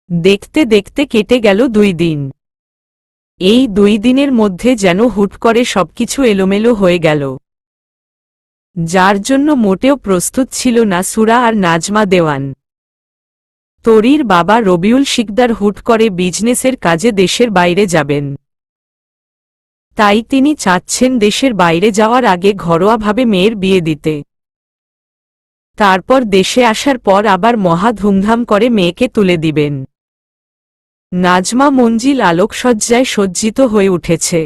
দেখতে দেখতে কেটে গেল 2 দিন। এই 2 দিনের মধ্যে যেন হুট করে সবকিছু এলোমেলো হয়ে গেল, যার জন্য মোটেও প্রস্তুত ছিল না সুরা আর নাজমা দেওয়ান। তরির বাবা রবিউল শিকদার হুট করে বিজনেসের কাজে দেশের বাইরে যাবেন, তাই তিনি চাচ্ছেন দেশের বাইরে যাওয়ার আগে ঘরোয়াভাবে মেয়ের বিয়ে দিতে। তারপর দেশে আসার পর আবার মহা ধুমধাম করে মেয়েকে তুলে দিবেন। নাজমা মঞ্জিল আলোকসজ্জায় সজ্জিত হয়ে উঠেছে,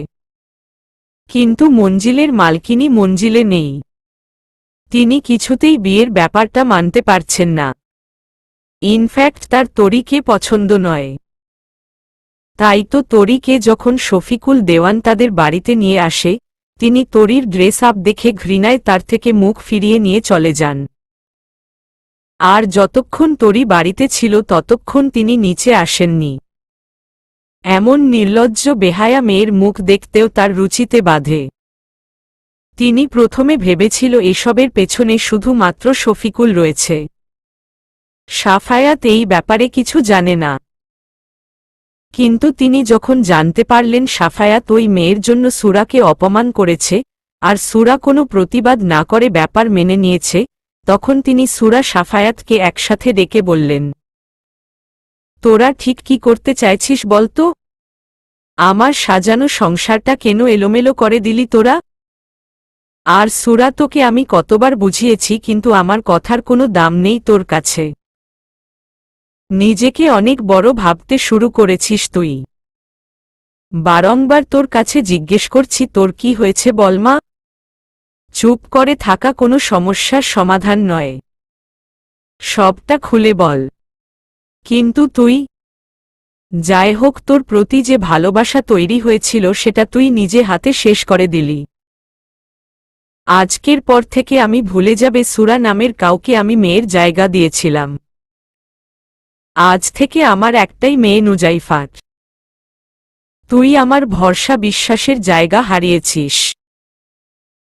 কিন্তু মঞ্জিলের মালকিনী মঞ্জিলে নেই। তিনি কিছুতেই বিয়ের ব্যাপারটা মানতে পারছেন না। ইনফ্যাক্ট তার তরিকে পছন্দ নয়। তাই তো তরিকে যখন শফিকুল দেওয়ান তাদের বাড়িতে নিয়ে আসে, তিনি তরির ড্রেস আপ দেখে ঘৃণায় তার থেকে মুখ ফিরিয়ে নিয়ে চলে যান। আর যতক্ষণ তরি বাড়িতে ছিল ততক্ষণ তিনি নিচে আসেননি। এমন নির্লজ্জ বেহায়া মেয়ের মুখ দেখতেও তার রুচিতে বাধে। তিনি প্রথমে ভেবেছিল এসবের পেছনে শুধুমাত্র শফিকুল রয়েছে, সাফায়াত এই ব্যাপারে কিছু জানে না। কিন্তু তিনি যখন জানতে পারলেন সাফায়াত ওই মেয়ের জন্য সুরাকে অপমান করেছে, আর সুরা কোনো প্রতিবাদ না করে ব্যাপার মেনে নিয়েছে, তখন তিনি সুরা সাফায়াতকে একসাথে ডেকে বললেন, তোরা ঠিক কি করতে চাইছিস বলতো? আমার সাজানো সংসারটা কেন এলোমেলো করে দিলি তোরা? আর সুরা, তোকে আমি কতবার বুঝিয়েছি, কিন্তু আমার কথার কোনো দাম নেই তোর কাছে। নিজেকে অনেক বড় ভাবতে শুরু করেছিস তুই। বারংবার তোর কাছে জিজ্ঞেস করছি তোর কি হয়েছে বলমা। চুপ করে থাকা কোনো সমস্যার সমাধান নয়, সবটা খুলে বল। কিন্তু তুই, যাই হোক, তোর প্রতি যে ভালোবাসা তৈরি হয়েছিল সেটা তুই নিজে হাতে শেষ করে দিলি। আজকের পর থেকে আমি ভুলে যাবে সুরা নামের কাউকে আমি মেয়ের জায়গা দিয়েছিলাম। আজ থেকে আমার একটাই মেয়ে নুজাইফাত। তুই আমার ভরসা বিশ্বাসের জায়গা হারিয়েছিস।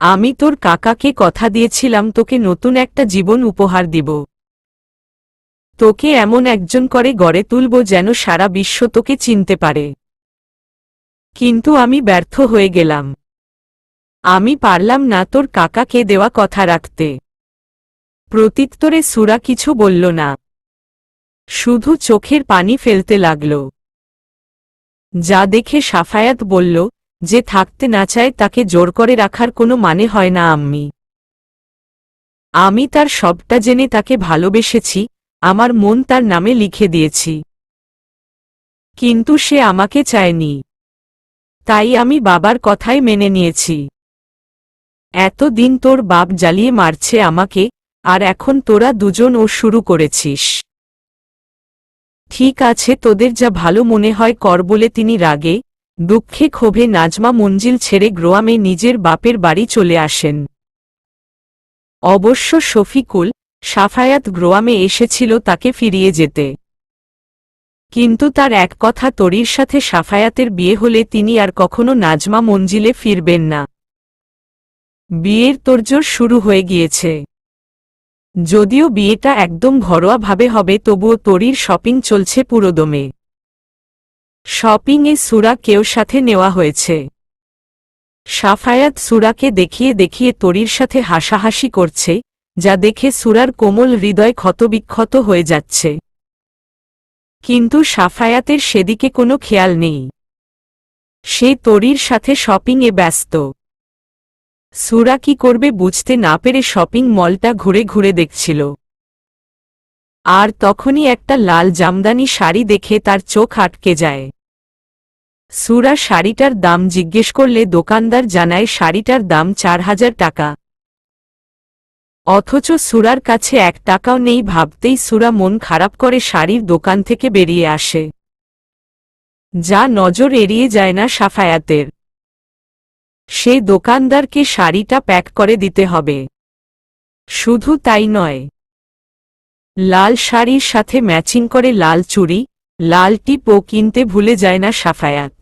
আমি তোর কাকাকে কথা দিয়েছিলাম তোকে নতুন একটা জীবন উপহার দিব, তোকে এমন একজন করে গড়ে তুলব যেন সারা বিশ্ব তোকে চিনতে পারে। কিন্তু আমি ব্যর্থ হয়ে গেলাম। আমি পারলাম না তোর কাকাকে দেওয়া কথা রাখতে। প্রত্যুত্তরে সুরা কিছু বলল না, শুধু চোখের পানি ফেলতে লাগল। যা দেখে সাফায়াত বলল, যে থাকতে না চায় তাকে জোর করে রাখার কোনো মানে হয় না আম্মি। আমি তার সবটা জেনে তাকে ভালোবেসেছি, আমার মন তার নামে লিখে দিয়েছি। কিন্তু সে আমাকে চায়নি, তাই আমি বাবার কথাই মেনে নিয়েছি। এতদিন তোর বাপ জ্বালিয়ে মারছে আমাকে, আর এখন তোরা দুজন ও শুরু করেছিস। ঠিক আছে, তোদের যা ভালো মনে হয় কর বলে তিনি রাগে দুঃখে ক্ষোভে নাজমা মঞ্জিল ছেড়ে গ্রামে নিজের বাপের বাড়ি চলে আসেন। অবশ্য শফিকুল, সাফায়াত গ্রামে এসেছিল তাকে ফিরিয়ে যেতে। কিন্তু তার এক কথা, তরির সাথে সাফায়াতের বিয়ে হলে তিনি আর কখনো নাজমা মঞ্জিলে ফিরবেন না। বিয়ের তোড়জোড় শুরু হয়ে গিয়েছে। যদিও বিয়েটা একদম ঘরোয়াভাবে হবে, তবুও তরির শপিং চলছে পুরোদমে। শপিংয়ে সুরা কেউ সাথে নেওয়া হয়েছে। সাফায়াত সুরাকে দেখিয়ে দেখিয়ে তরির সাথে হাসাহাসি করছে, যা দেখে সুরার কোমল হৃদয় ক্ষতবিক্ষত হয়ে যাচ্ছে। কিন্তু সাফায়াতের সেদিকে কোনো খেয়াল নেই। সে তরির সাথে শপিংয়ে ব্যস্ত। সুরা কি করবে বুঝতে না পেরে শপিং মলটা ঘুরে ঘুরে দেখছিল। আর তখনই একটা লাল জামদানি শাড়ি দেখে তার চোখ আটকে যায়। সুরা শাড়িটার দাম জিজ্ঞেস করলে দোকানদার জানায় শাড়িটার দাম 4000 টাকা। অথচ সুরার কাছে 1 টাকাও নেই। ভাবতেই সুরা মন খারাপ করে শাড়ির দোকান থেকে বেরিয়ে আসে। যা নজর এড়িয়ে যায় না সাফায়াতের। সে দোকানদারকে শাড়িটা প্যাক করে দিতে হবে। শুধু তাই নয়, লাল শাড়ির সাথে ম্যাচিং করে লাল চুড়ি, লাল টিপও কিনতে ভুলে যায় না সাফায়াত।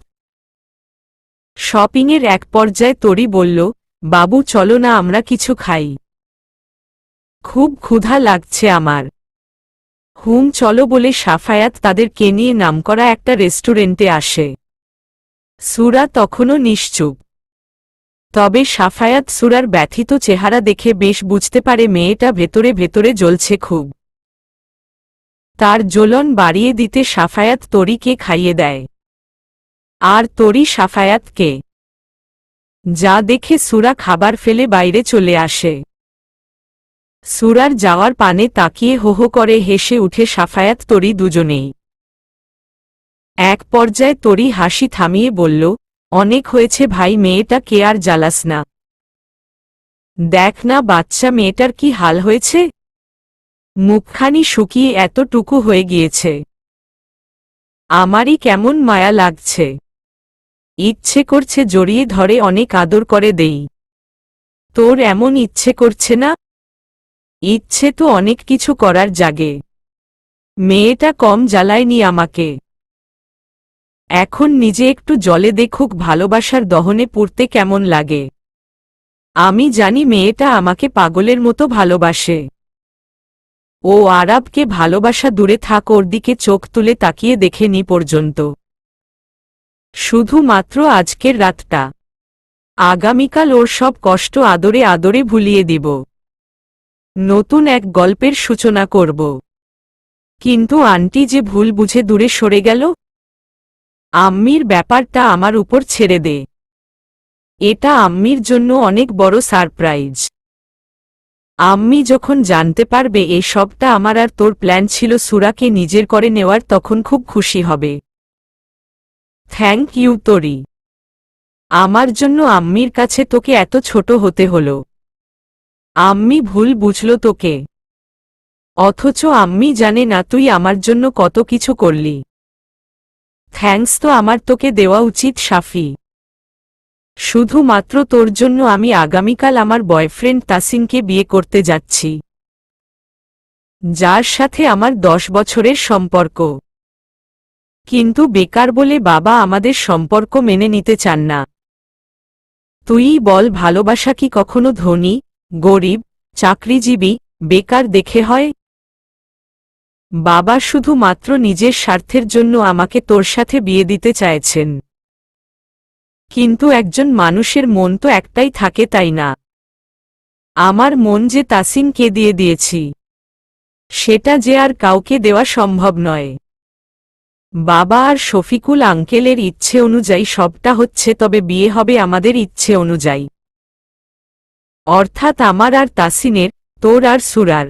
শপিংয়ের এক পর্যায়ে তরি বলল, বাবু চলো না আমরা কিছু খাই, খুব ক্ষুধা লাগছে আমার। চলো বলে সাফায়াত তাদেরকে নিয়ে নামকরা একটা রেস্টুরেন্টে আসে। সুরা তখনও নিশ্চুপ। তবে সাফায়াত সুরার ব্যথিত চেহারা দেখে বেশ বুঝতে পারে মেয়েটা ভেতরে ভেতরে জ্বলছে খুব। তার জ্বলন বাড়িয়ে দিতে সাফায়াত তরিকে খাইয়ে দেয়, আর তরি সাফায়াতকে। যা দেখে সুরা খাবার ফেলে বাইরে চলে আসে। সুরার যাওয়ার পানে তাকিয়ে হো হো করে হেসে উঠে সাফায়াত তরি দুজনেই। এক পর্যায়ে তরি হাসি থামিয়ে বলল, অনেক হয়েছে ভাই, মেয়েটা কে আর জ্বালাস না। দেখ না বাচ্চা মেয়েটার কি হাল হয়েছে, মুখখানি শুকিয়ে এতটুকু হয়ে গিয়েছে। আমারই কেমন মায়া লাগছে, ইচ্ছে করছে জড়িয়ে ধরে অনেক আদর করে দেই। তোর এমন ইচ্ছে করছে না? ইচ্ছে তো অনেক কিছু করার জাগে। মেয়েটা কম জ্বালায়নি আমাকে। এখন নিজে একটু জলে দেখুক ভালোবাসার দহনে পুড়তে কেমন লাগে। আমি জানি মেয়েটা আমাকে পাগলের মতো ভালোবাসে। ও আরাবকে ভালোবাসা, দূরে থাক, ওর দিকে চোখ তুলে তাকিয়ে দেখে নি পর্যন্ত। শুধুমাত্র আজকের রাতটা। আগামীকাল ওর সব কষ্ট আদরে আদরে ভুলিয়ে দিব। নতুন এক গল্পের সূচনা করব। কিন্তু আন্টি যে ভুল বুঝে দূরে সরে গেল। আম্মির ব্যাপারটা আমার উপর ছেড়ে দে। এটা আম্মির জন্য অনেক বড় সারপ্রাইজ। আম্মি যখন জানতে পারবে এ সবটা আমার আর তোর প্ল্যান ছিল সুরাকে নিজের করে নেওয়ার, তখন খুব খুশি হবে। থ্যাংক ইউ তরি। আমার জন্য আম্মির কাছে তোকে এত ছোট হতে হলো। আম্মি ভুল বুঝল তোকে, অথচ আম্মি জানে না তুই আমার জন্য কত কিছু করলি। থ্যাঙ্কস তো আমার তোকে দেওয়া উচিত সাফি। শুধুমাত্র তোর জন্য আমি আগামীকাল আমার বয়ফ্রেন্ড তাসিনকে বিয়ে করতে যাচ্ছি, যার সাথে আমার 10 বছরের সম্পর্ক। কিন্তু বেকার বলে বাবা আমাদের সম্পর্ক মেনে নিতে চান না। তুইই বল, ভালোবাসা কি কখনো ধনী, গরিব, চাকরিজীবী, বেকার দেখে হয়? বাবা শুধুমাত্র নিজের স্বার্থের জন্য আমাকে তোর সাথে বিয়ে দিতে চাইছেন। কিন্তু একজন মানুষের মন তো একটাই থাকে, তাই না? আমার মন যে তাসিনকে দিয়ে দিয়েছি, সেটা যে আর কাউকে দেওয়া সম্ভব নয়। বাবা আর শফিকুল আঙ্কেলের ইচ্ছে অনুযায়ী সবটা হচ্ছে, তবে বিয়ে হবে আমাদের ইচ্ছে অনুযায়ী। অর্থাৎ আমার আর তাসিনের, তোর আর সুরার।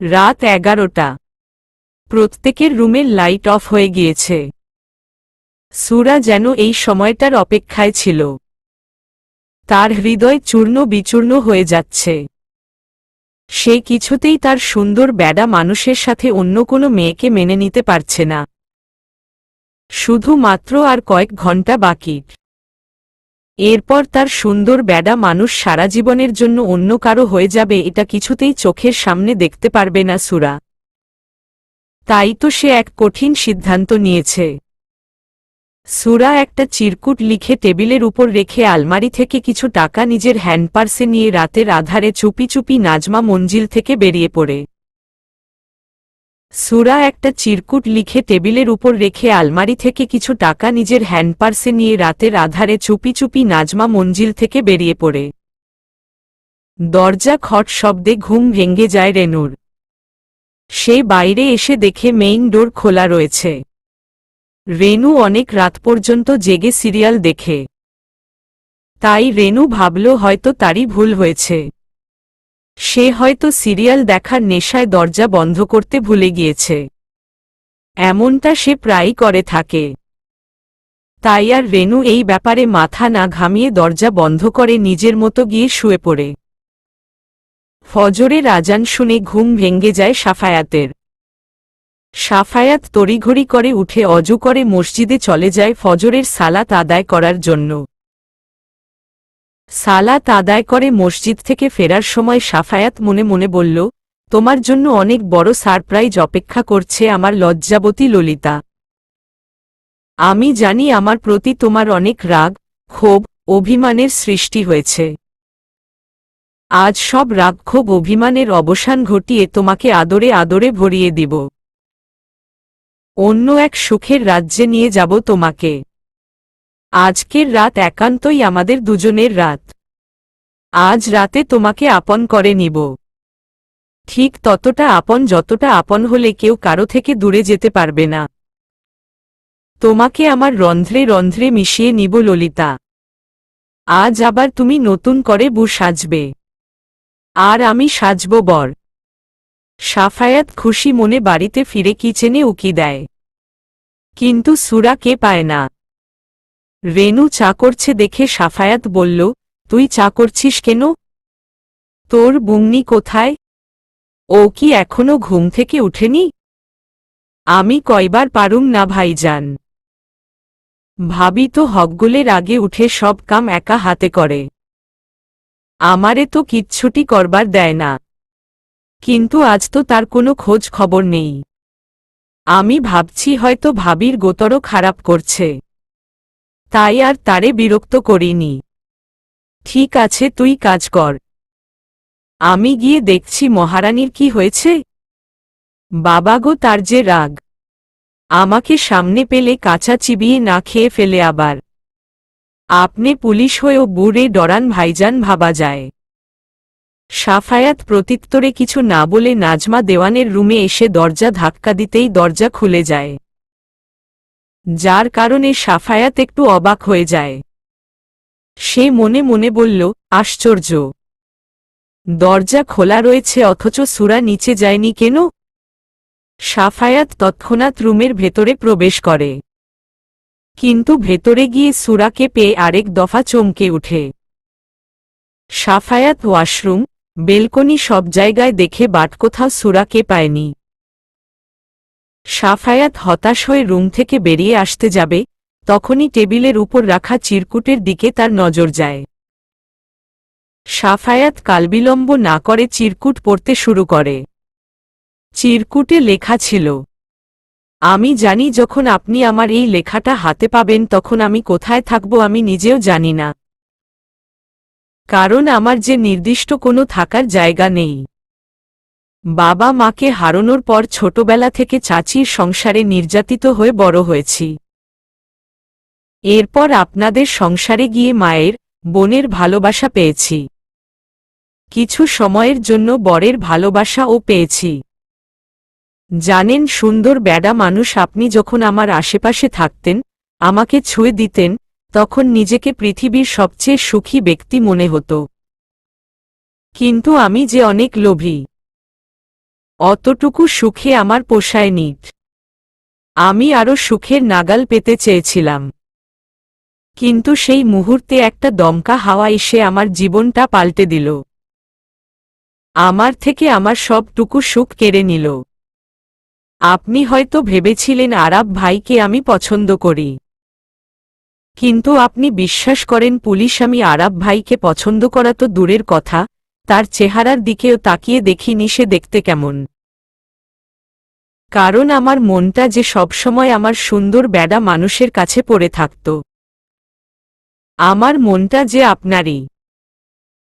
রাত 11টা। প্রত্যেকের রুমের লাইট অফ হয়ে গিয়েছে। সুরা যেন এই সময়টার অপেক্ষায় ছিল। তার হৃদয় চূর্ণ বিচূর্ণ হয়ে যাচ্ছে। সে কিছুতেই তার সুন্দর বেডা মানুষের সাথে অন্য কোনো মেয়েকে মেনে নিতে পারছে না। শুধুমাত্র আর কয়েক ঘন্টা বাকি। এরপর তার সুন্দর বেডা মানুষ সারা জীবনের জন্য অন্য কারো হয়ে যাবে, এটা কিছুতেই চোখের সামনে দেখতে পারবে না সুরা। তাই তো সে এক কঠিন সিদ্ধান্ত নিয়েছে। সুরা একটা চিরকুট লিখে টেবিলের উপর রেখে আলমারি থেকে কিছু টাকা নিজের হ্যান্ডপার্সে নিয়ে রাতের আধারে চুপি চুপি নাজমা মঞ্জিল থেকে বেরিয়ে পড়ে। সুরা একটা চিরকুট লিখে টেবিলের উপর রেখে আলমারি থেকে কিছু টাকা নিজের হ্যান্ডপার্সে নিয়ে রাতের আধারে চুপি চুপি নাজমা মঞ্জিল থেকে বেরিয়ে পড়ে। দরজা খট শব্দে ঘুম ভেঙে যায় রেনুর। সে বাইরে এসে দেখে মেইন ডোর খোলা রয়েছে। রেনু অনেক রাত পর্যন্ত জেগে সিরিয়াল দেখে। তাই রেনু ভাবল হয়তো তারই ভুল হয়েছে। সে হয়তো সিরিয়াল দেখার নেশায় দরজা বন্ধ করতে ভুলে গিয়েছে। এমনটা সে প্রায়ই করে থাকে। তাই আর রেনু এই ব্যাপারে মাথা না ঘামিয়ে দরজা বন্ধ করে নিজের মতো গিয়ে শুয়ে পড়ে। ফজরের আজান শুনে ঘুম ভেঙে যায় সাফায়াতের। সাফায়াত তড়িঘড়ি করে উঠে অজু করে মসজিদে চলে যায় ফজরের সালাত আদায় করার জন্য। সালাত আদায় করে মসজিদ থেকে ফেরার সময় সাফায়াত মনে মনে বলল, তোমার জন্য অনেক বড় সারপ্রাইজ অপেক্ষা করছে আমার লজ্জাবতী ললিতা। আমি জানি আমার প্রতি তোমার অনেক রাগ, ক্ষোভ, অভিমানের সৃষ্টি হয়েছে। আজ সব রাগক্ষোভ অভিমানের অবসান ঘটিয়ে তোমাকে আদরে আদরে ভরিয়ে দিব। অন্য এক সুখের রাজ্যে নিয়ে যাব তোমাকে। আজকের রাত একান্তই আমাদের দুজনের রাত। আজ রাতে তোমাকে আপন করে নিব, ঠিক ততটা আপন যতটা আপন হলে কেউ কারো থেকে দূরে যেতে পারবে না। তোমাকে আমার রন্ধ্রে রন্ধ্রে মিশিয়ে নিব ললিতা। আজ আবার তুমি নতুন করে বউ সাজবে, আর আমি সাজব বর। সাফায়াত খুশি মনে বাড়িতে ফিরে কিচেনে উকি দেয়, কিন্তু সুরাকে পায় না। রেনু চা করছে দেখে সাফায়াত বলল, তুই চা করছিস কেন? তোর বুংনি কোথায়? ও কি এখনো ঘুম থেকে উঠেনি? আমি কয়বার পারুম না ভাইজান। ভাবি তো হকগুলের আগে উঠে সব কাম একা হাতে করে, আমারে তো কিচ্ছুটি করবার দেয় না। কিন্তু আজ তো তার কোনো খোঁজ খবর নেই। আমি ভাবছি হয়তো ভাবির গোতরও খারাপ করছে, তাই আর তারে বিরক্ত করিনি। ঠিক আছে, তুই কাজ কর, আমি গিয়ে দেখছি মহারানীর কি হয়েছে। বাবাগো, তার যে রাগ, আমাকে সামনে পেলে কাঁচা চিবিয়ে না খেয়ে ফেলে আবার। আপনি পুলিশ হয়েও বুড়ে ডরান ভাইজান, ভাবা যায়। সাফায়াত প্রত্যুত্তরে কিছু না বলে নাজমা দেওয়ানের রুমে এসে দরজা ধাক্কা দিতেই দরজা খুলে যায়, যার কারণে সাফায়াত একটু অবাক হয়ে যায়। সে মনে মনে বলল, আশ্চর্য, দরজা খোলা রয়েছে অথচ সুরা নিচে যায়নি কেন? সাফায়াত তৎক্ষণাৎ রুমের ভেতরে প্রবেশ করে, কিন্তু ভেতরে গিয়ে সুরাকে পেয়ে আরেক দফা চমকে উঠে। সাফায়াত ওয়াশরুম, বেলকনি সব জায়গায় দেখে বাট কোথাও সুরাকে পায়নি। সাফায়াত হতাশ হয়ে রুম থেকে বেরিয়ে আসতে যাবে, তখনই টেবিলের উপর রাখা চিরকুটের দিকে তার নজর যায়। সাফায়াত কালবিলম্ব না করে চিরকুট পড়তে শুরু করে। চিরকুটে লেখা ছিল, আমি জানি যখন আপনি আমার এই লেখাটা হাতে পাবেন তখন আমি কোথায় থাকব আমি নিজেও জানি না, কারণ আমার যে নির্দিষ্ট কোনো থাকার জায়গা নেই। বাবা মাকে হারানোর পর ছোটবেলা থেকে চাচির সংসারে নির্যাতিত হয়ে বড় হয়েছি। এরপর আপনাদের সংসারে গিয়ে মায়ের, বোনের ভালোবাসা পেয়েছি। কিছু সময়ের জন্য বরের ভালোবাসাও পেয়েছি। জানেন, সুন্দর বেডা মানুষ আপনি যখন আমার আশেপাশে থাকতেন, আমাকে ছুঁয়ে দিতেন, তখন নিজেকে পৃথিবীর সবচেয়ে সুখী ব্যক্তি মনে হতো। কিন্তু আমি যে অনেক লোভী, অতটুকু সুখে আমার পোষায়নি। আমি আরও সুখের নাগাল পেতে চেয়েছিলাম, কিন্তু সেই মুহূর্তে একটা দমকা হাওয়া এসে আমার জীবনটা পাল্টে দিল। আমার থেকে আমার সবটুকু সুখ কেড়ে নিল। আপনি হয়তো ভেবেছিলেন আরাব ভাইকে আমি পছন্দ করি, কিন্তু আপনি বিশ্বাস করেন পুলিশ, আমি আরাব ভাইকে পছন্দ করা তো দূরের কথা, তার চেহারার দিকেও তাকিয়ে দেখিনি সে দেখতে কেমন। কারণ আমার মনটা যে সবসময় আমার সুন্দর বেডা মানুষের কাছে পড়ে থাকত। আমার মনটা যে আপনারই।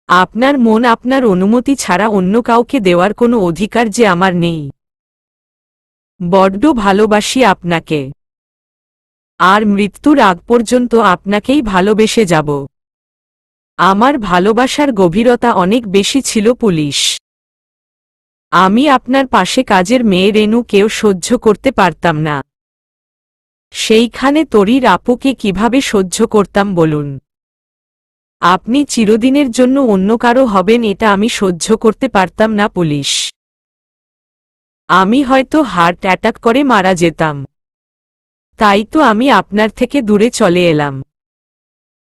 আপনার মন আপনার অনুমতি ছাড়া অন্য কাউকে দেওয়ার কোনো অধিকার যে আমার নেই। বড্ড ভালোবাসি আপনাকে, আর মৃত্যুর আগ পর্যন্ত আপনাকেই ভালোবেসে যাব। আমার ভালোবাসার গভীরতা অনেক বেশি ছিল পুলিশ। আমি আপনার পাশে কাজের মেয়ে রেনুকেও সহ্য করতে পারতাম না। সেইখানে তরির আপুকে কিভাবে সহ্য করতাম বলুন? আপনি চিরদিনের জন্য অন্য কারো হবেন এটা আমি সহ্য করতে পারতাম না পুলিশ। আমি হয়তো হার্ট অ্যাটাক করে মারা যেতাম। তাই তো আমি আপনার থেকে দূরে চলে এলাম।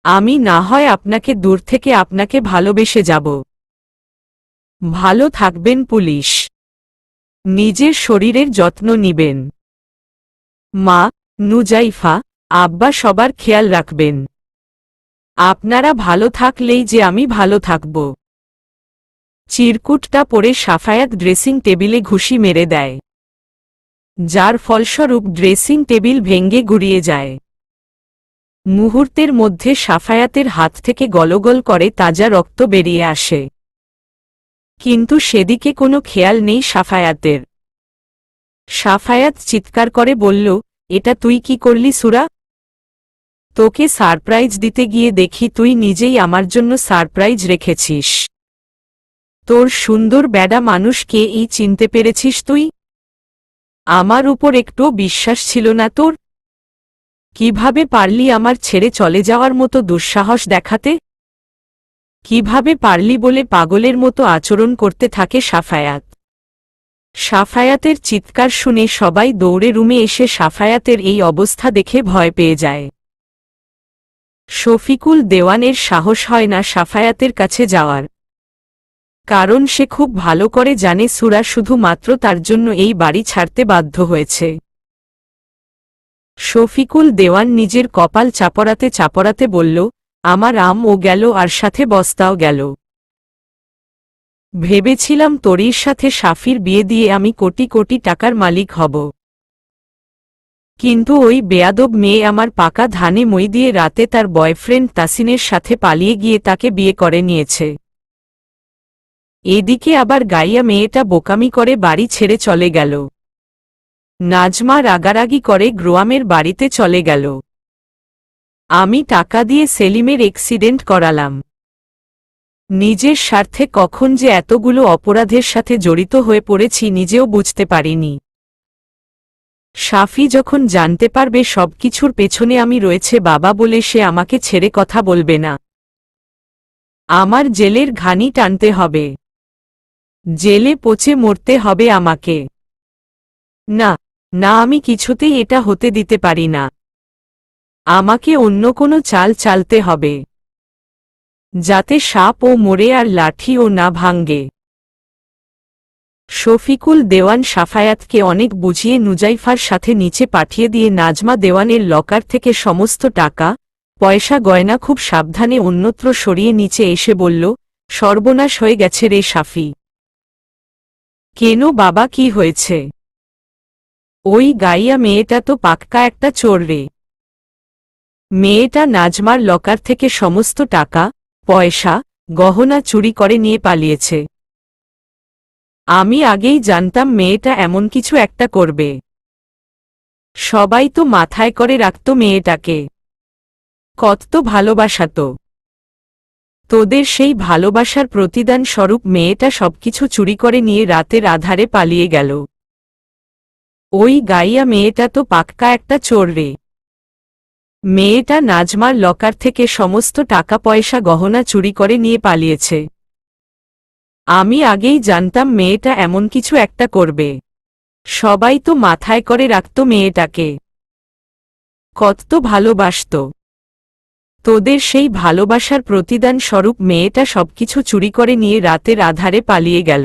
আমি না হয় আপনাকে দূর থেকে আপনাকে ভালোবেসে যাব। ভালো থাকবেন পুলিশ। নিজের শরীরের যত্ন নিবেন। মা, নুজাইফা, আব্বা সবার খেয়াল রাখবেন। আপনারা ভালো থাকলেই যে আমি ভালো থাকব। চিরকুটটা পড়ে সাফায়াত ড্রেসিং টেবিলে ঘুষি মেরে দেয়, যার ফলস্বরূপ ড্রেসিং টেবিল ভেঙে গুড়িয়ে যায়। মুহূর্তের মধ্যে সাফায়াতের হাত থেকে গলগল করে তাজা রক্ত বেরিয়ে আসে। কিন্তু সেদিকে কোনো খেয়াল নেই সাফায়াতের। সাফায়াত চিৎকার করে বলল, এটা তুই কি করলি সুরা? তোকে সারপ্রাইজ দিতে গিয়ে দেখি তুই নিজেই আমার জন্য সারপ্রাইজ রেখেছিস। তোর সুন্দর বেডা মানুষকে এই চিনতে পেরেছিস তুই? আমার উপর একটুও বিশ্বাস ছিল না তোর? কিভাবে পারলি আমার ছেড়ে চলে যাওয়ার মতো দুঃসাহস দেখাতে? কিভাবে পারলি বলে পাগলের মতো আচরণ করতে থাকে সাফায়াত। সাফায়াতের চিৎকার শুনে সবাই দৌড়ে রুমে এসে সাফায়াতের এই অবস্থা দেখে ভয় পেয়ে যায়। শফিকুল দেওয়ানের সাহস হয় না সাফায়াতের কাছে যাওয়ার, কারণ সে খুব ভালো করে জানে সুরা শুধুমাত্র তার জন্য এই বাড়ি ছাড়তে বাধ্য হয়েছে। শফিকুল দেওয়ান নিজের কপাল চাপড়াতে চাপড়াতে বলল, আমার আমও গেল আর সাথে বস্তাও গেল। ভেবেছিলাম তোরির সাথে সাফির বিয়ে দিয়ে আমি কোটি কোটি টাকার মালিক হব, কিন্তু ওই বেয়াদব মেয়ে আমার পাকা ধানে মই দিয়ে রাতে তার বয়ফ্রেন্ড তাসিনের সাথে পালিয়ে গিয়ে তাকে বিয়ে করে নিয়েছে। এদিকে আবার গাইয়া মেয়েটা বোকামি করে বাড়ি ছেড়ে চলে গেল। নাজমা রাগারাগি করে গ্রোয়ামের বাড়িতে চলে গেল। আমি টাকা দিয়ে সেলিমের এক্সিডেন্ট করালাম। নিজের স্বার্থে কখন যে এতগুলো অপরাধের সাথে জড়িত হয়ে পড়েছি নিজেও বুঝতে পারিনি। সাফি যখন জানতে পারবে সবকিছুর পেছনে আমি রয়েছে বাবা বলে সে আমাকে ছেড়ে কথা বলবে না। আমার জেলের ঘানি টানতে হবে, জেলে পচে মরতে হবে আমাকে। না না, আমি কিছুতেই এটা হতে দিতে পারি না। আমাকে অন্য কোনো চাল চালতে হবে, যাতে সাপ ও মরে আর লাঠি ও না ভাঙ্গে। শফিকুল দেওয়ান সাফায়াতকে অনেক বুঝিয়ে নুজাইফার সাথে নিচে পাঠিয়ে দিয়ে নাজমা দেওয়ানের লকার থেকে সমস্ত টাকা পয়সা গয়না খুব সাবধানে অন্যত্র সরিয়ে নিচে এসে বলল, সর্বনাশ হয়ে গেছে রে সাফি। কেন বাবা, কি হয়েছে? ওই গাইয়া মেয়েটা তো পাক্কা একটা চোর রে। মেয়েটা নাজমার লকার থেকে সমস্ত টাকা পয়সা গহনা চুরি করে নিয়ে পালিয়েছে। আমি আগেই জানতাম মেয়েটা এমন কিছু একটা করবে। সবাই তো মাথায় করে রাখত মেয়েটাকে, কত ভালোবাসাতো। তোদের সেই ভালোবাসার প্রতিদান স্বরূপ মেয়েটা সবকিছু চুরি করে নিয়ে রাতের আধারে পালিয়ে গেল। ওই গাইয়া মেয়েটা তো পাক্কা একটা চোর রে। মেয়েটা নাজমার লকার থেকে সমস্ত টাকা পয়সা গহনা চুরি করে নিয়ে পালিয়েছে। আমি আগেই জানতাম মেয়েটা এমন কিছু একটা করবে। সবাই তো মাথায় করে রাখত মেয়েটাকে, কত ভালোবাসত। তোদের সেই ভালোবাসার প্রতিদান স্বরূপ মেয়েটা সবকিছু চুরি করে নিয়ে রাতের আধারে পালিয়ে গেল।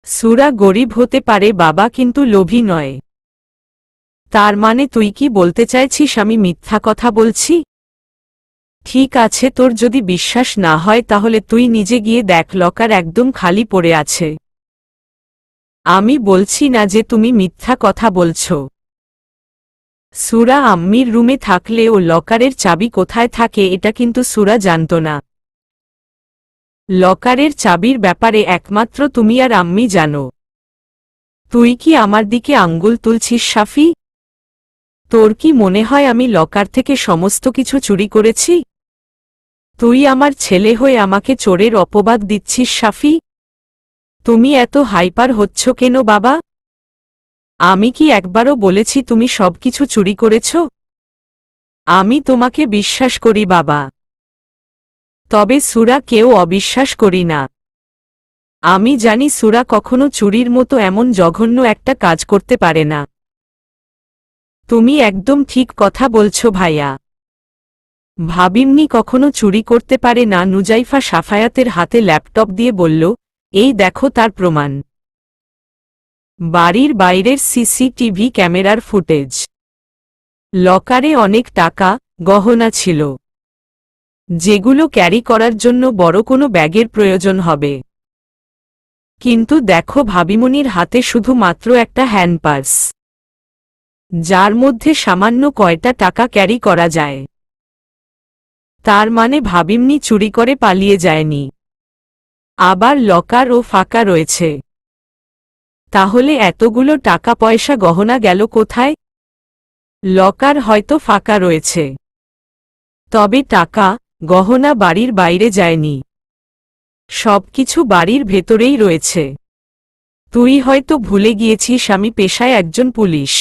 সুরা গরিব হতে পারে বাবা, কিন্তু লোভী নয়। তার মানে তুই কি বলতে চাইছিস আমি মিথ্যা কথা বলছি? ঠিক আছে, তোর যদি বিশ্বাস না হয় তাহলে তুই নিজে গিয়ে দেখ, লকার একদম খালি পড়ে আছে। আমি বলছি না যে তুমি মিথ্যা কথা বলছো। সুরা আম্মির রুমে থাকলে ও লকারের চাবি কোথায় থাকে এটা কিন্তু সুরা জানত না। লকারের চাবির ব্যাপারে একমাত্র তুমি আর আম্মি জানো। তুই কি আমার দিকে আঙ্গুল তুলছিস সাফি? তোর কি মনে হয় আমি লকার থেকে সমস্ত কিছু চুরি করেছি? তুই আমার ছেলে হয়ে আমাকে চোরের অপবাদ দিচ্ছিস সাফি? তুমি এত হাইপার হচ্ছ কেন বাবা? আমি কি একবারও বলেছি তুমি সবকিছু চুরি করেছ? আমি তোমাকে বিশ্বাস করি বাবা, তবে সুরা কেউ অবিশ্বাস করি না। আমি জানি সুরা কখনো চুরির মতো এমন জঘন্য একটা কাজ করতে পারে না। তুমি একদম ঠিক কথা বলছো ভাইয়া। ভাবিমনি কখনো চুরি করতে পারে না। নুজাইফা সাফায়াতের হাতে ল্যাপটপ দিয়ে বলল, এই দেখো তার প্রমাণ। বাড়ির বাইরের সিসিটিভি ক্যামেরার ফুটেজ। লকারে অনেক টাকা গহনা ছিল, যেগুলো ক্যারি করার জন্য বড় কোনো ব্যাগের প্রয়োজন হবে। কিন্তু দেখো ভাবিমনির হাতে শুধুমাত্র একটা হ্যান্ডপার্স, যার মধ্যে সামান্য কয়টা টাকা ক্যারি করা যায়। তার মানে ভাবিমনি চুরি করে পালিয়ে যায়নি। আবার লকার ও ফাঁকা রয়েছে। তাহলে এতগুলো টাকা পয়সা গহনা গেল কোথায়? লকার হয়তো ফাঁকা রয়েছে, তবে টাকা গহনা বাড়ির বাইরে যায়নি, সবকিছু বাড়ির ভেতরেই রয়েছে। তুই হয়তো ভুলে গিয়েছিস আমি পেশায় একজন পুলিশ।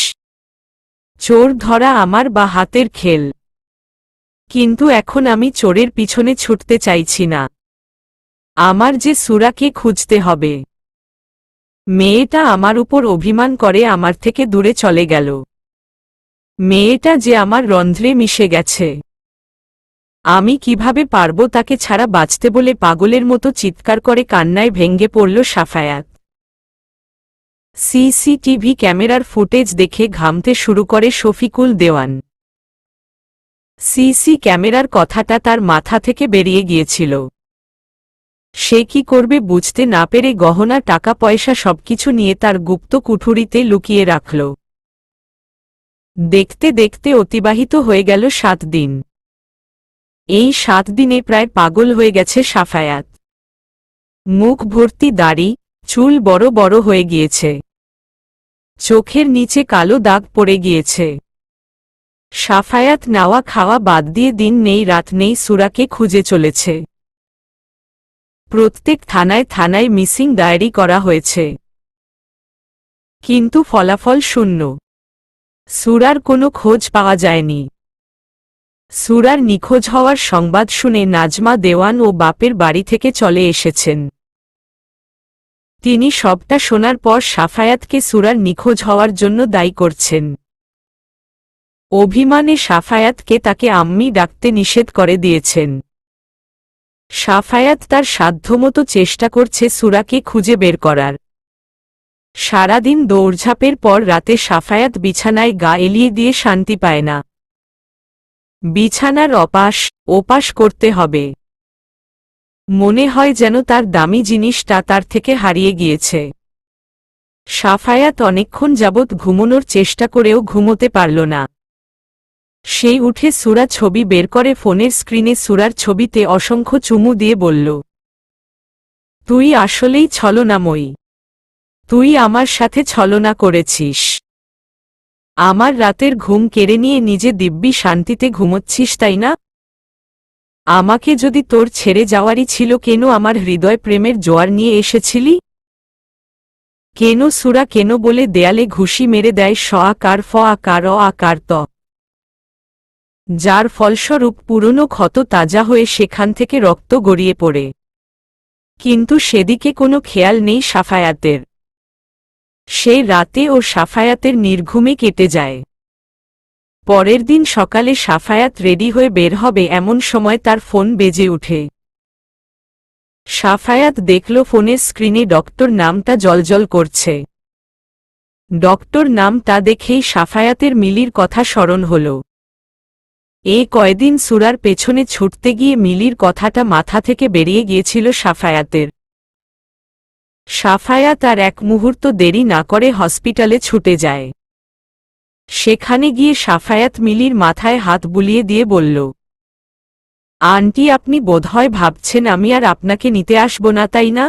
চোর ধরা আমার বা হাতের খেল, কিন্তু এখন আমি চোরের পিছনে ছুটতে চাইছি না। আমার যে সুরাকে খুঁজতে হবে। মেয়েটা আমার উপর অভিমান করে আমার থেকে দূরে চলে গেল। মেয়েটা যে আমার রন্ধ্রে মিশে গেছে, আমি কিভাবে পারবো তাকে ছাড়া বাঁচতে বলে পাগলের মতো চিৎকার করে কান্নায় ভেঙে পড়ল সাফায়াত। সিসিটিভি ক্যামেরার ফুটেজ দেখে ঘামতে শুরু করে শফিকুল দেওয়ান। সিসি ক্যামেরার কথাটা তার মাথা থেকে বেরিয়ে গিয়েছিল। সে কি করবে বুঝতে না পেরে গহনা টাকা পয়সা সবকিছু নিয়ে তার গুপ্ত কুঠুরিতে লুকিয়ে রাখল। দেখতে দেখতে অতিবাহিত হয়ে গেল 7 দিন। এই 7 দিনে প্রায় পাগল হয়ে গেছে সাফায়াত। মুখ ভর্তি দাড়ি, চুল বড় বড় হয়ে গিয়েছে, চোখের নিচে কালো দাগ পড়ে গিয়েছে। সাফায়াত নাওয়া খাওয়া বাদ দিয়ে দিন নেই রাত নেই সুরাকে খুঁজে চলেছে। প্রত্যেক থানায় থানায় মিসিং ডায়েরি করা হয়েছে, কিন্তু ফলাফল শূন্য। সুরার কোনো খোঁজ পাওয়া যায়নি। সুরার নিখোঁজ হওয়ার সংবাদ শুনে নাজমা দেওয়ান ও বাপের বাড়ি থেকে চলে এসেছেন। তিনি সবটা শোনার পর সাফায়াতকে সুরার নিখোঁজ হওয়ার জন্য দায়ী করছেন। অভিমানে সাফায়াতকে তাকে আম্মি ডাকতে নিষেধ করে দিয়েছেন। সাফায়াত তার সাধ্যমতো চেষ্টা করছে সুরাকে খুঁজে বের করার। সারাদিন দৌড়ঝাঁপের পর রাতে সাফায়াত বিছানায় গা এলিয়ে দিয়ে শান্তি পায় না। বিছানার ওপাশ করতে হবে। মনে হয় যেন তার দামি জিনিসটা তার থেকে হারিয়ে গিয়েছে। সাফায়াত অনেকক্ষণ যাবৎ ঘুমানোর চেষ্টা করেও ঘুমোতে পারল না। সেই উঠে সুরা ছবি বের করে ফোনের স্ক্রিনে সুরার ছবিতে অসংখ্য চুমু দিয়ে বলল, তুই আসলেই ছলনাময়ী। তুই আমার সাথে ছলনা করেছিস। আমার রাতের ঘুম কেড়ে নিয়ে নিজে দিব্যি শান্তিতে ঘুমোচ্ছিস তাই না? আমাকে যদি তোর ছেড়ে যাওয়ারই ছিল কেন আমার হৃদয় প্রেমের জোয়ার নিয়ে এসেছিলি? কেন সুরা কেন বলে দেয়ালে ঘুষি মেরে দেয় স আকার ফ আকার অ আকার ত, যার ফলস্বরূপ পুরনো ক্ষত তাজা হয়ে সেখান থেকে রক্ত গড়িয়ে পড়ে। কিন্তু সেদিকে কোনো খেয়াল নেই সাফায়াতের। সে রাতে ও সাফায়াতের নির্ঘুমে কেটে যায়। পরের দিন সকালে সাফায়াত রেডি হয়ে বের হবে এমন সময় তার ফোন বেজে ওঠে। সাফায়াত দেখল ফোনের স্ক্রিনে ডক্টর নামটা জ্বলজ্বল করছে। ডক্টর নামটা দেখেই সাফায়াতের মিলির কথা স্মরণ হল। কয়দিন সুরার পেছনে ছুটতে গিয়ে মিলির কথাটা মাথা থেকে বেরিয়ে গিয়েছিল সাফায়াতের। সাফায়াত আর এক মুহূর্ত দেরি না করে হসপিটালে ছুটে যায়। সেখানে গিয়ে সাফায়াত মিলির মাথায় হাত বুলিয়ে দিয়ে বলল, আন্টি আপনি বোধহয় ভাবছেন আমি আর আপনাকে নিতে আসব না তাই না?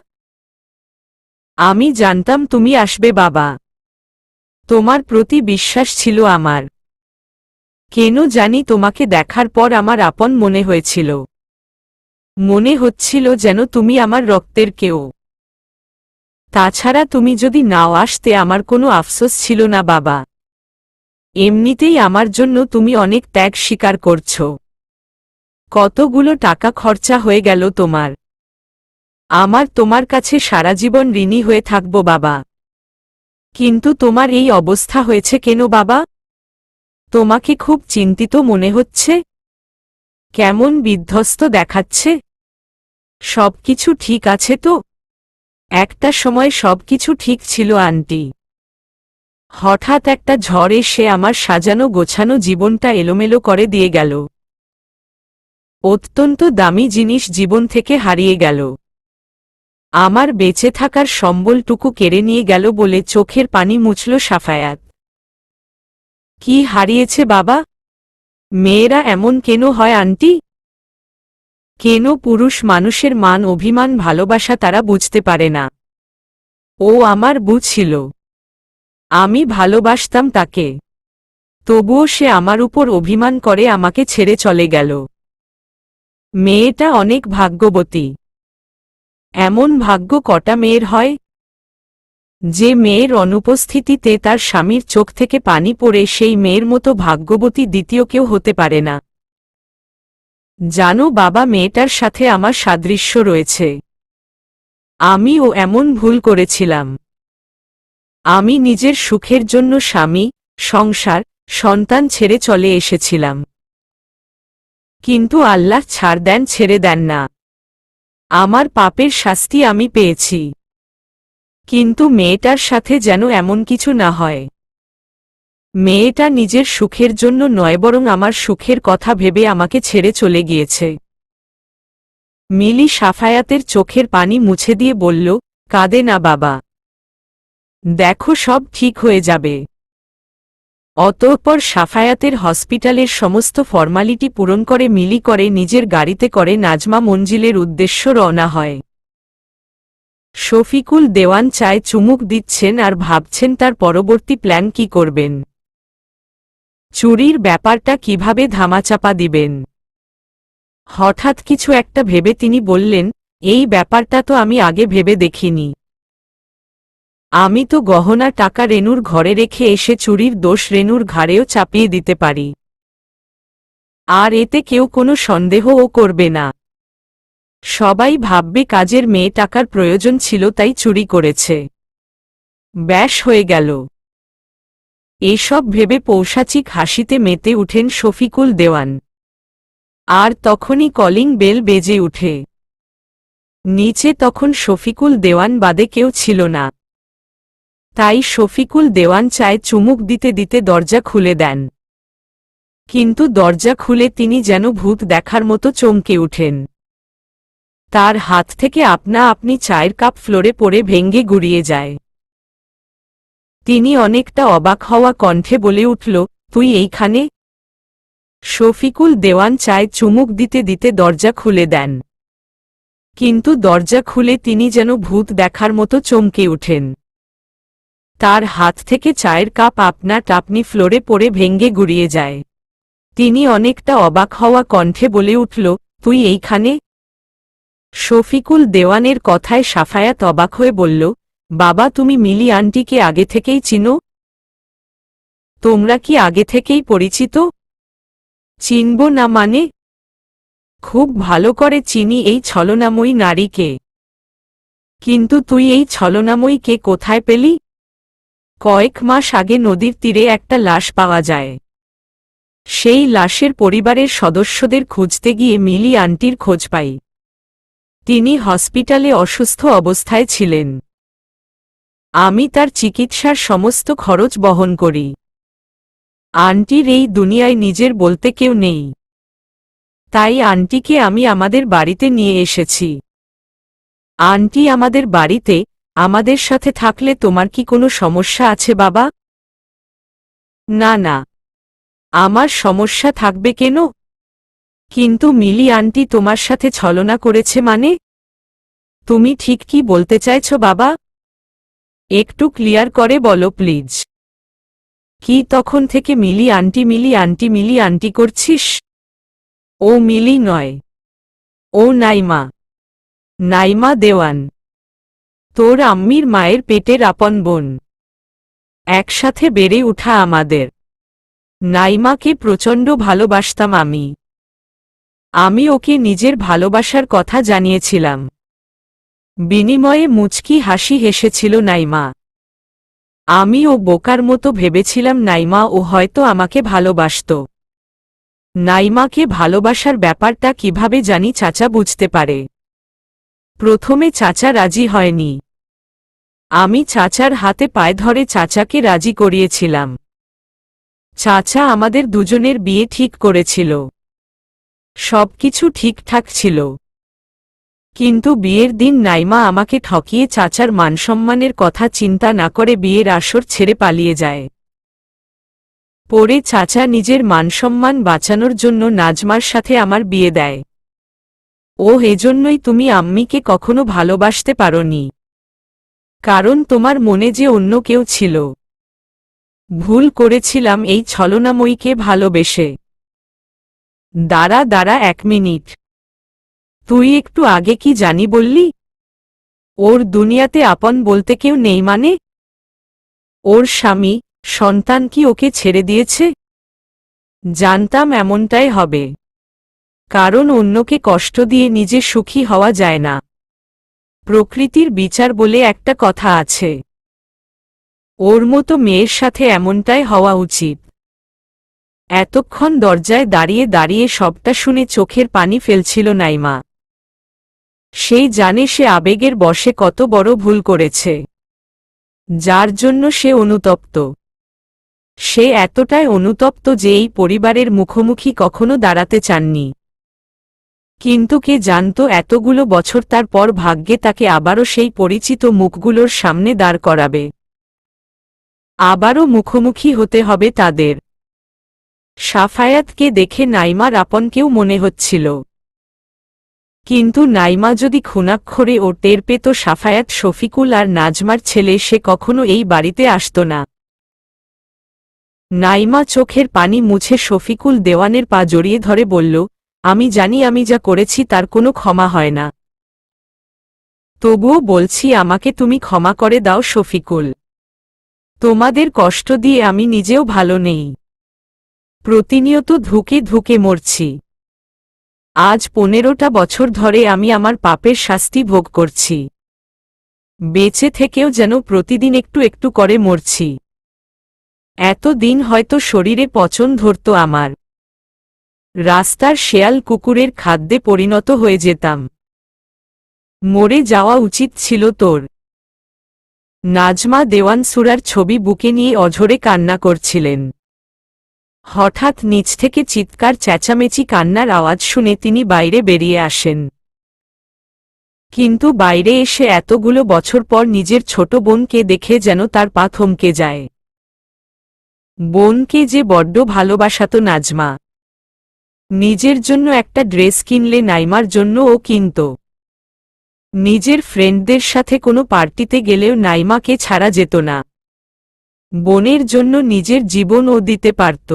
আমি জানতাম তুমি আসবে বাবা। তোমার প্রতি বিশ্বাস ছিল আমার। কেন জানি তোমাকে দেখার পর আমার আপন মনে হয়েছিল। মনে হচ্ছিল যেন তুমি আমার রক্তের কেউ। তাছাড়া তুমি যদি নাও আসতে আমার কোনো আফসোস ছিল না বাবা। এমনিতেই আমার জন্য তুমি অনেক ত্যাগ স্বীকার করছো। কতগুলো টাকা খরচা হয়ে গেল তোমার। আমার তোমার কাছে সারা জীবন ঋণী হয়ে থাকব বাবা। কিন্তু তোমার এই অবস্থা হয়েছে কেন বাবা? তোমাকে খুব চিন্তিত মনে হচ্ছে। কেমন বিধ্বস্ত দেখাচ্ছে। সবকিছু ঠিক আছে তো? একটা সময় সবকিছু ঠিক ছিল আন্টি। হঠাৎ একটা ঝড় এসে আমার সাজানো গোছানো জীবনটা এলোমেলো করে দিয়ে গেল। অত্যন্ত দামি জিনিস জীবন থেকে হারিয়ে গেল। আমার বেঁচে থাকার সম্বলটুকু কেড়ে নিয়ে গেল বলে চোখের পানি মুছল সাফায়াত। কি হারিয়েছে বাবা? মেয়েরা এমন কেন হয় আন্টি? কেন পুরুষ মানুষের মান অভিমান ভালোবাসা তারা বুঝতে পারে না? ও আমার বউ ছিল। আমি ভালোবাসতাম তাকে। তবুও সে আমার উপর অভিমান করে আমাকে ছেড়ে চলে গেল। মেয়েটা অনেক ভাগ্যবতী। এমন ভাগ্য কটা মেয়ের হয়? যে মেয়ের অনুপস্থিতিতে তার স্বামীর চোখ থেকে পানি পড়ে, সেই মেয়ের মতো ভাগ্যবতী দ্বিতীয় কেউ হতে পারে না। জানো বাবা, মেয়েটার সাথে আমার সাদৃশ্য রয়েছে। আমিও এমন ভুল করেছিলাম। আমি নিজের সুখের জন্য স্বামী, সংসার, সন্তান ছেড়ে চলে এসেছিলাম। কিন্তু আল্লাহ ছাড় দেন, ছেড়ে দেন না। আমার পাপের শাস্তি আমি পেয়েছি। কিন্তু মেয়েটার সাথে যেন এমন কিছু না হয়। মেয়েটা নিজের সুখের জন্য নয়, বরং আমার সুখের কথা ভেবে আমাকে ছেড়ে চলে গিয়েছে। মিলি সাফায়াতের চোখের পানি মুছে দিয়ে বলল, কাঁদে না বাবা, দেখো সব ঠিক হয়ে যাবে। অতঃপর সাফায়াতের হসপিটালের সমস্ত ফর্মালিটি পূরণ করে মিলি করে নিজের গাড়িতে করে নাজমা মঞ্জিলের উদ্দেশ্য রওনা হয়। শফিকুল দেওয়ান চায় চুমুক দিচ্ছেন আর ভাবছেন তার পরবর্তী প্ল্যান কি করবেন। চুরির ব্যাপারটা কিভাবে ধামাচাপা দিবেন। হঠাৎ কিছু একটা ভেবে তিনি বললেন, এই ব্যাপারটা তো আমি আগে ভেবে দেখিনি। আমি তো গহনা টাকা রেনুর ঘরে রেখে এসে চুরির দোষ রেনুর ঘাড়েও চাপিয়ে দিতে পারি। আর এতে কেউ কোনো সন্দেহও করবে না। সবাই ভাববে কাজের মেয়ে টাকার প্রয়োজন ছিল তাই চুরি করেছে। ব্যাস হয়ে গেল। এসব ভেবে পৌশাচিক হাসিতে মেতে উঠেন শফিকুল দেওয়ান। আর তখনই কলিং বেল বেজে উঠে। নিচে তখন শফিকুল দেওয়ান বাদে কেউ ছিল না। তাই শফিকুল দেওয়ান চায় চুমুক দিতে দিতে দরজা খুলে দেন। কিন্তু দরজা খুলে তিনি যেন ভূত দেখার মতো চমকে উঠেন। তার হাত থেকে আপনা আপনি চায়ের কাপ ফ্লোরে পড়ে ভেঙ্গে গুড়িয়ে যায়। তিনি অনেকটা অবাক হওয়া কণ্ঠে বলে উঠল, তুই এইখানে? শফিকুল দেওয়ান চায় চুমুক দিতে দিতে দরজা খুলে দেন। কিন্তু দরজা খুলে তিনি যেন ভূত দেখার মতো চমকে উঠেন। তার হাত থেকে চায়ের কাপ আপনা আপনি ফ্লোরে পড়ে ভেঙ্গে গুড়িয়ে যায়। তিনি অনেকটা অবাক হওয়া কণ্ঠে বলে উঠল, তুই এইখানে? শফিকুল দেওয়ানের কথায় সাফায়াত অবাক হয়ে বলল, বাবা তুমি মিলি আন্টিকে আগে থেকেই চিনো? তোমরা কি আগে থেকেই পরিচিত? চিনব না মানে? খুব ভালো করে চিনি এই ছলনাময়ী নারীকে। কিন্তু তুই এই ছলনাময়ীকে কোথায় পেলি? কয়েক মাস আগে নদীর তীরে একটা লাশ পাওয়া যায়। সেই লাশের পরিবারের সদস্যদের খুঁজতে গিয়ে মিলি আন্টির খোঁজ পাই। তিনি হসপিটালে অসুস্থ অবস্থায় ছিলেন। আমি তার চিকিৎসার সমস্ত খরচ বহন করি। আন্টির এই দুনিয়ায় নিজের বলতে কেউ নেই। তাই আন্টিকে আমি আমাদের বাড়িতে নিয়ে এসেছি। আন্টি আমাদের বাড়িতে আমাদের সাথে থাকলে তোমার কি কোনো সমস্যা আছে বাবা? না না, আমার সমস্যা থাকবে কেন? কিন্তু মিলি আন্টি তোমার সাথে ছলনা করেছে মানে? তুমি ঠিক কি বলতে চাইছো বাবা? একটু ক্লিয়ার করে বলো প্লিজ। কি তখন থেকে মিলি আন্টি মিলি আন্টি মিলি আন্টি করছিস? ও মিলি নয়, ও নাইমা। নাইমা দেওয়ান, তোর আম্মির মায়ের পেটের আপন বোন। একসাথে বেড়ে উঠা আমাদের। নাইমাকে প্রচণ্ড ভালোবাসতাম আমি। আমি ওকে নিজের ভালোবাসার কথা জানিয়েছিলাম। বিনিময়ে মুচকি হাসি হেসেছিল নাইমা। আমি ও বোকার মতো ভেবেছিলাম নাইমা ও হয়তো আমাকে ভালোবাসত। নাইমাকে ভালোবাসার ব্যাপারটা কিভাবে জানি চাচা বুঝতে পারে। প্রথমে চাচা রাজি হয়নি। আমি চাচার হাতে পায়ে ধরে চাচাকে রাজি করিয়েছিলাম। চাচা আমাদের দুজনের বিয়ে ঠিক করেছিল। সবকিছু ঠিকঠাক ছিল। কিন্তু বিয়ের দিন নাইমা আমাকে ঠকিয়ে চাচার মানসম্মানের কথা চিন্তা না করে বিয়ের আসর ছেড়ে পালিয়ে যায়। পরে চাচা নিজের মানসম্মান বাঁচানোর জন্য নাজমার সাথে আমার বিয়ে দেয়। ও এজন্যই তুমি আম্মিকে কখনো ভালোবাসতে পারোনি, কারণ তোমার মনে যে অন্য কেউ ছিল। ভুল করেছিলাম এই ছলনাময়ীকে ভালোবেসে। দাঁড়া দাঁড়া 1 মিনিট, তুই একটু আগে কি জানি বললি? ওর দুনিয়াতে আপন বলতে কেউ নেই মানে? ওর স্বামী, সন্তান কি ওকে ছেড়ে দিয়েছে? জানতাম এমনটাই হবে, কারণ অন্যকে কষ্ট দিয়ে নিজে সুখী হওয়া যায় না। প্রকৃতির বিচার বলে একটা কথা আছে, ওর মতো মেয়ের সাথে এমনটাই হওয়া উচিত। এতক্ষণ দরজায় দাঁড়িয়ে দাঁড়িয়ে সবটা শুনে চোখের পানি ফেলছিল নাইমা। সেই জানে সে আবেগের বশে কত বড় ভুল করেছে, যার জন্য সে অনুতপ্ত। সে এতটাই অনুতপ্ত যে এই পরিবারের মুখোমুখি কখনো দাঁড়াতে চাননি। কিন্তু কে জানত এতগুলো বছর তার পর ভাগ্যে তাকে আবারও সেই পরিচিত মুখগুলোর সামনে দাঁড় করাবে। আবারও মুখোমুখি হতে হবে তাদের। সাফায়াতকে দেখে নাইমার আপন কেউ মনে হচ্ছিল, কিন্তু নাইমা যদি খুনাক্ষরে ও টের পেত সাফায়াত শফিকুল আর নাজমার ছেলে, সে কখনো এই বাড়িতে আসত না। নাইমা চোখের পানি মুছে শফিকুল দেওয়ানের পা জড়িয়ে ধরে বলল, আমি জানি আমি যা করেছি তার কোনো ক্ষমা হয় না, তবুও বলছি আমাকে তুমি ক্ষমা করে দাও শফিকুল। তোমাদের কষ্ট দিয়ে আমি নিজেও ভালো নেই, প্রতিনিয়ত ধুকে ধুকে মরছি। আজ 15টা বছর ধরে আমি আমার পাপের শাস্তি ভোগ করছি। বেঁচে থেকেও যেন প্রতিদিন একটু একটু করে মরছি। এতদিন হয়তো শরীরে পচন ধরত আমার, রাস্তার শেয়াল কুকুরের খাদ্যে পরিণত হয়ে যেতাম। মরে যাওয়া উচিত ছিল তোর। নাজমা দেওয়ান সুরার ছবি বুকে নিয়ে অঝরে কান্না করছিলেন। হঠাৎ নিচ থেকে চিৎকার চেঁচামেচি কান্নার আওয়াজ শুনে তিনি বাইরে বেরিয়ে আসেন। কিন্তু বাইরে এসে এতগুলো বছর পর নিজের ছোট বোনকে দেখে যেন তার পা থমকে যায়। বোনকে যে বড্ড ভালোবাসাত নাজমা। নিজের জন্য একটা ড্রেস কিনলে নাইমার জন্য ও কিনত। নিজের ফ্রেন্ডদের সাথে কোনো পার্টিতে গেলেও নাইমাকে ছাড়া যেত না। বোনের জন্য নিজের জীবন ও দিতে পারত।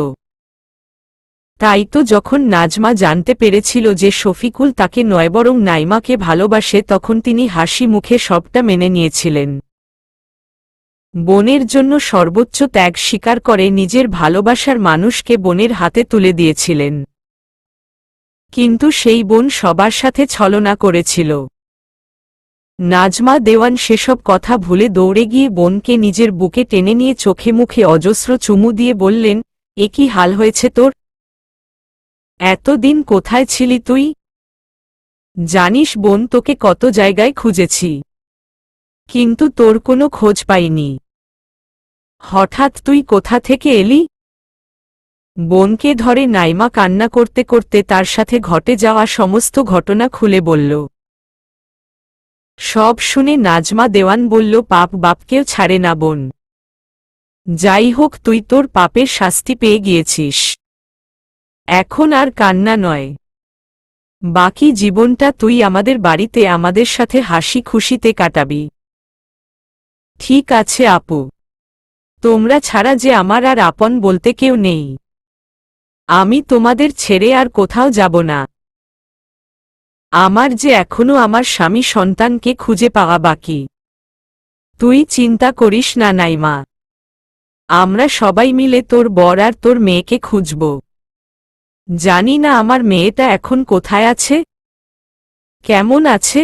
তাই তো যখন নাজমা জানতে পেরেছিল যে শফিকুল তাকে নয় বরং নাইমাকে ভালোবাসে, তখন তিনি হাসি মুখে সবটা মেনে নিয়েছিলেন। বোনের জন্য সর্বোচ্চ ত্যাগ স্বীকার করে নিজের ভালোবাসার মানুষকে বোনের হাতে তুলে দিয়েছিলেন। কিন্তু সেই বোন সবার সাথে ছলনা করেছিল। নাজমা দেওয়ান সেসব কথা ভুলে দৌড়ে গিয়ে বোনকে নিজের বুকে টেনে নিয়ে চোখে মুখে অজস্র চুমু দিয়ে বললেন, এ কি হাল হয়েছে তোর? এতদিন কোথায় ছিলি তুই? জানিস বোন, তোকে কত জায়গায় খুঁজেছি, কিন্তু তোর কোনো খোঁজ পাইনি। হঠাৎ তুই কোথা থেকে এলি? বোনকে ধরে নাইমা কান্না করতে করতে তার সাথে ঘটে যাওয়া সমস্ত ঘটনা খুলে বলল। সব শুনে নাজমা দেওয়ান বলল, পাপ বাপকেও ছাড়ে না বোন। যাই হোক, তুই তোর পাপের শাস্তি পেয়ে গিয়েছিস। এখন আর কান্না নয়, বাকি জীবনটা তুই আমাদের বাড়িতে আমাদের সাথে হাসি খুশিতে কাটাবি। ঠিক আছে আপু, তোমরা ছাড়া যে আমার আর আপন বলতে কেউ নেই। আমি তোমাদের ছেড়ে আর কোথাও যাব না। আমার যে এখনো আমার স্বামী সন্তানকে খুঁজে পাওয়া বাকি। তুই চিন্তা করিস না নাইমা, আমরা সবাই মিলে তোর বর আর তোর মেয়েকে খুঁজব। জানি না আমার মেয়েটা এখন কোথায় আছে, কেমন আছে।